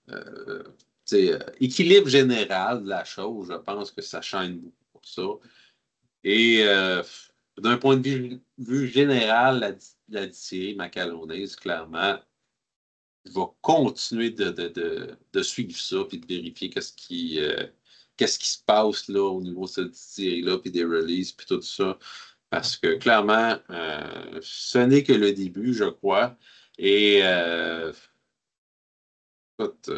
euh, équilibre général de la chose. Je pense que ça chaîne beaucoup pour ça. Et d'un point de vue général, la distillerie Macalonnaise, clairement, va continuer de suivre ça et de vérifier qu'est-ce qui se passe là, au niveau de cette distillerie-là, puis des releases, puis tout ça. Parce que clairement, ce n'est que le début, je crois. Et écoute,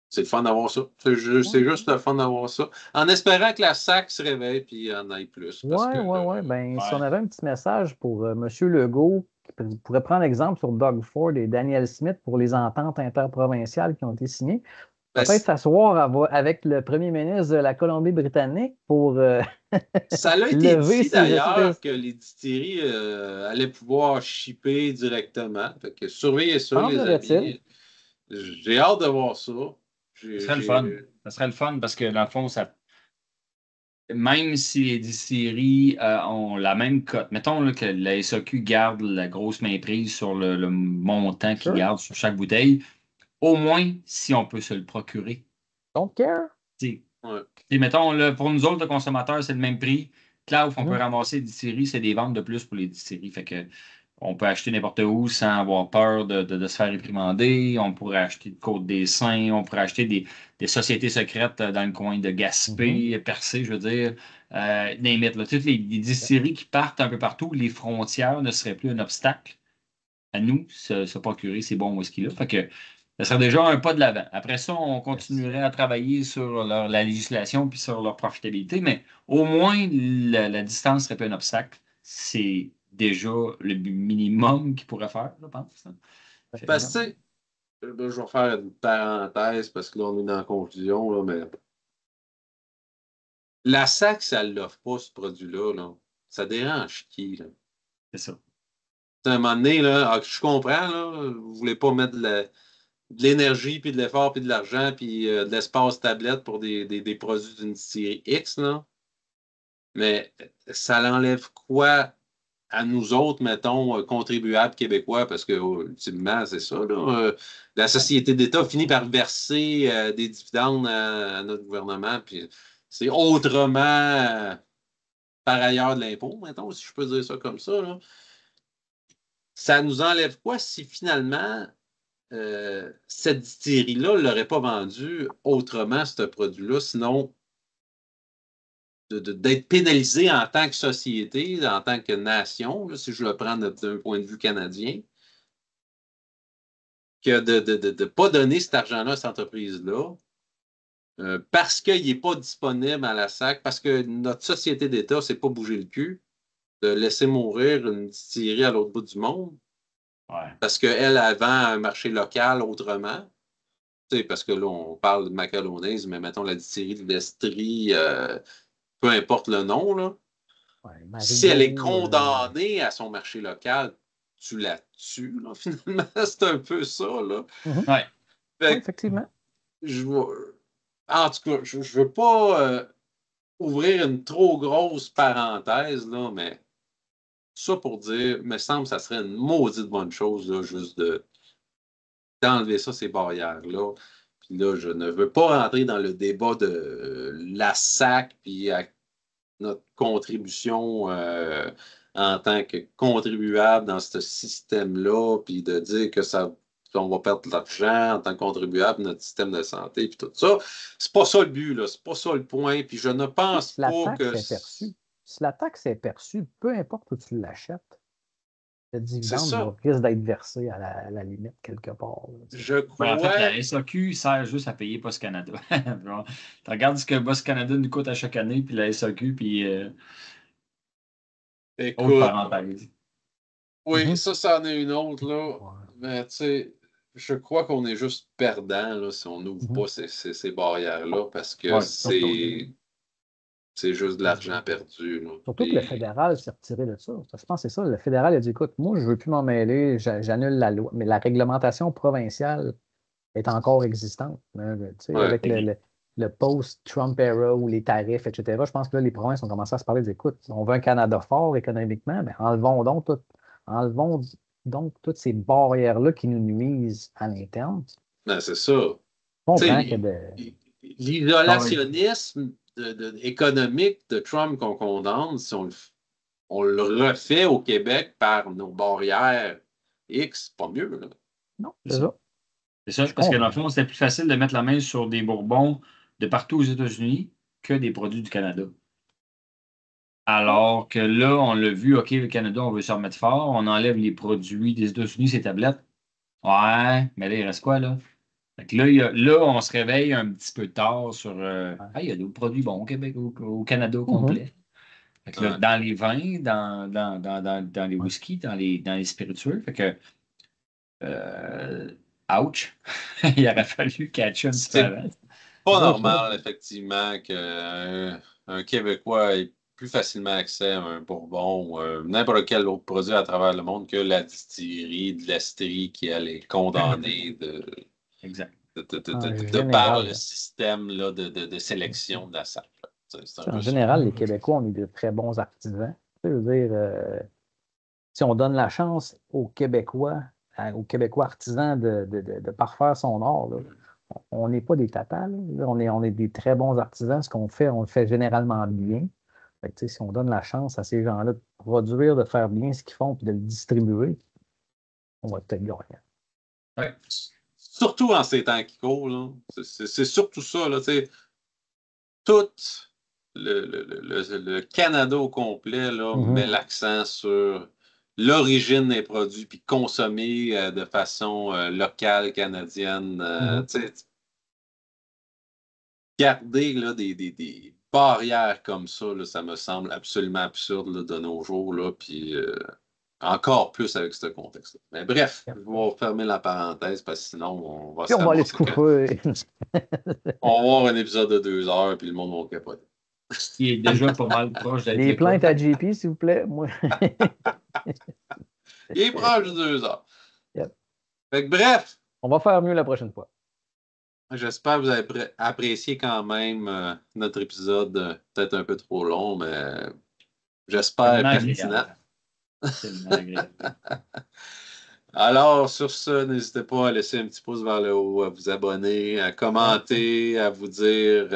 c'est le fun d'avoir ça. C'est juste le fun d'avoir ça. En espérant que la SAC se réveille puis en aille plus. Parce que Ouais. Ben, si on avait un petit message pour M. Legault, qui pourrait prendre exemple sur Doug Ford et Daniel Smith pour les ententes interprovinciales qui ont été signées, Ben, Peut-être s'asseoir avec le premier ministre de la Colombie-Britannique pour ça a été lever dit ces d'ailleurs espèces. que les distilleries allaient pouvoir shipper directement. Fait que surveillez ça, les Semblerait-il. amis. J'ai hâte de voir ça. Ça serait le fun. Ça serait le fun parce que dans le fond, même si les distilleries ont la même cote, mettons là, que la SAQ garde la grosse mainprise sur le montant qu'ils Sure. gardent sur chaque bouteille, au moins si on peut se le procurer. Don't care. Ouais. Et mettons, là, pour nous autres, le consommateurs, c'est le même prix. Cloud, on peut Mhm. ramasser des distilleries, c'est des ventes de plus pour les distilleries. Fait que on peut acheter n'importe où sans avoir peur de se faire réprimander. On pourrait acheter de Côte-des-Saints, on pourrait acheter des sociétés secrètes dans le coin de Gaspé, Percé, je veux dire. Name it, là. Toutes les distilleries qui partent un peu partout, les frontières ne seraient plus un obstacle à nous, se procurer ces bons whisky-là. Fait que ça serait déjà un pas de l'avant. Après ça, on continuerait à travailler sur la législation puis sur leur profitabilité, mais au moins la distance serait pas un obstacle. C'est déjà le minimum qu'ils pourraient faire, je pense. Fait que, Parce que, tu sais, je vais faire une parenthèse parce que là, on est dans la confusion, là, mais la SAC, ça ne l'offre pas, ce produit-là. Là. Ça dérange qui, là? c'est ça. À un moment donné, là, je comprends, là, vous ne voulez pas mettre de l'énergie, puis de l'effort, puis de l'argent, puis de l'espace tablette pour des produits d'une série X, là. Mais ça l'enlève quoi à nous autres, mettons, contribuables québécois, parce que, ultimement, c'est ça, là. La société d'État finit par verser des dividendes à notre gouvernement, puis c'est autrement, par ailleurs de l'impôt, mettons, si je peux dire ça comme ça, là. Ça nous enlève quoi si finalement cette distillerie-là ne l'aurait pas vendu autrement, ce produit-là, sinon d'être pénalisé en tant que société, en tant que nation, là, si je le prends d'un point de vue canadien, que de ne pas donner cet argent-là à cette entreprise-là, parce qu'il n'est pas disponible à la SAC, parce que notre société d'État ne s'est pas bougé le cul de laisser mourir une distillerie à l'autre bout du monde, Ouais. parce qu'elle, elle vend un marché local autrement. Parce que là, on parle de Macalonnaise, mais mettons la distillerie de l'Estrie, peu importe le nom, là. Ouais, Si elle est Marigot, condamnée à son marché local, tu la tues, là, finalement. C'est un peu ça, là. mhm. Ouais. Oui, Fait que effectivement. en tout cas, je ne veux pas ouvrir une trop grosse parenthèse, là, mais ça pour dire, me semble que ça serait une maudite bonne chose, là, juste d'enlever ça, ces barrières-là. Puis là, je ne veux pas rentrer dans le débat de la SAC, puis notre contribution en tant que contribuable dans ce système-là, puis de dire que on va perdre de l'argent en tant que contribuable, notre système de santé, puis tout ça. C'est pas ça le but, là. C'est pas ça le point. Puis je ne pense Si la pas taxe que est perçue, si la taxe est perçue, peu importe où tu l'achètes, le c'est dividende ça. risque d'être versé à la limite quelque part. Là, Je Ben, en fait, crois. la SAQ sert juste à payer Post Canada. Tu regardes ce que Post Canada nous coûte à chaque année, puis la SAQ, puis autre Écoute, parenthèse. oui, Mhm. ça, c'en est une autre, là. Ouais. Mais tu sais, je crois qu'on est juste perdant là, si on n'ouvre Mhm. pas ces barrières-là parce que Ouais, surtout. c'est juste de Ouais. l'argent perdu. Là. Surtout que le Puis, fédéral s'est retiré de ça. Je pense que c'est ça. Le fédéral a dit, écoute, moi, je ne veux plus m'en mêler, j'annule la loi. Mais la réglementation provinciale est encore existante, hein. Tu sais, ouais. avec le post-Trump era ou les tarifs, etc., je pense que là, les provinces ont commencé à se parler, écoute, on veut un Canada fort économiquement, mais enlevons donc toutes ces barrières-là qui nous nuisent à l'interne. Ben, c'est ça. Je Tu comprends que sais, Ah oui. l'isolationnisme économique de Trump qu'on condamne, si on le refait au Québec par nos barrières X, c'est pas mieux. Là. non, C'est c'est ça. ça. C'est ça, Je parce que dans le comprends. fond, c'était plus facile de mettre la main sur des Bourbons de partout aux États-Unis que des produits du Canada. Ouais. Alors que là, on l'a vu, OK, le Canada, on veut se remettre fort, on enlève les produits des États-Unis, ces tablettes. Ouais, mais là, il reste quoi, là? Fait que là, là, on se réveille un petit peu tard sur. Ouais. Ah, il y a d'autres produits bons au Québec, au Canada au Mhm. complet. Fait que là, Ouais. dans les vins, dans les Ouais. whiskies, dans les spiritueux. Fait que euh, Ouch! Il aurait fallu catcher un petit peu C'est avant. pas normal, effectivement, qu'un Québécois ait plus facilement accès à un bourbon ou n'importe quel autre produit à travers le monde que la distillerie de l'Estrie qui allait condamner Exact. de par le système là, de sélection de la salle. En général, les Québécois, on est de très bons artisans. Je veux dire, si on donne la chance aux Québécois artisans de parfaire son art, là, on n'est pas des tatas. Là. On est des très bons artisans. Ce qu'on fait, on le fait généralement bien. Fait que, si on donne la chance à ces gens-là de produire, de faire bien ce qu'ils font et de le distribuer, on va peut-être gagner. Ouais. Surtout en ces temps qui courent, là. C'est surtout ça. Là, tout le Canada au complet là, met l'accent sur l'origine des produits puis consommer de façon locale, canadienne. Garder là, des barrières comme ça, là, ça me semble absolument absurde là, de nos jours. Là, puis encore plus avec ce contexte-là. Mais bref, je vais fermer la parenthèse parce que sinon, on va on va aller se couper. On va avoir un épisode de 2 heures puis le monde va capoter. Il est déjà pas mal proche d'être les plaintes à JP, s'il vous plaît. Moi. Il est proche de 2 heures. Yep. Fait que bref. On va faire mieux la prochaine fois. J'espère que vous avez apprécié quand même notre épisode, peut-être un peu trop long, mais j'espère pertinent. Alors, sur ce, n'hésitez pas à laisser un petit pouce vers le haut, à vous abonner, à commenter, à vous dire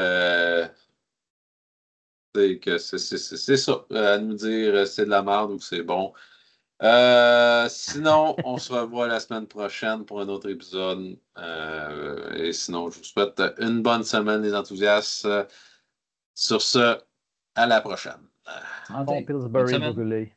que c'est ça, à nous dire c'est de la merde ou que c'est bon. Sinon, on se revoit la semaine prochaine pour un autre épisode. Et sinon, je vous souhaite une bonne semaine, les enthousiastes. Sur ce, à la prochaine. Bon Pillsbury brûlé.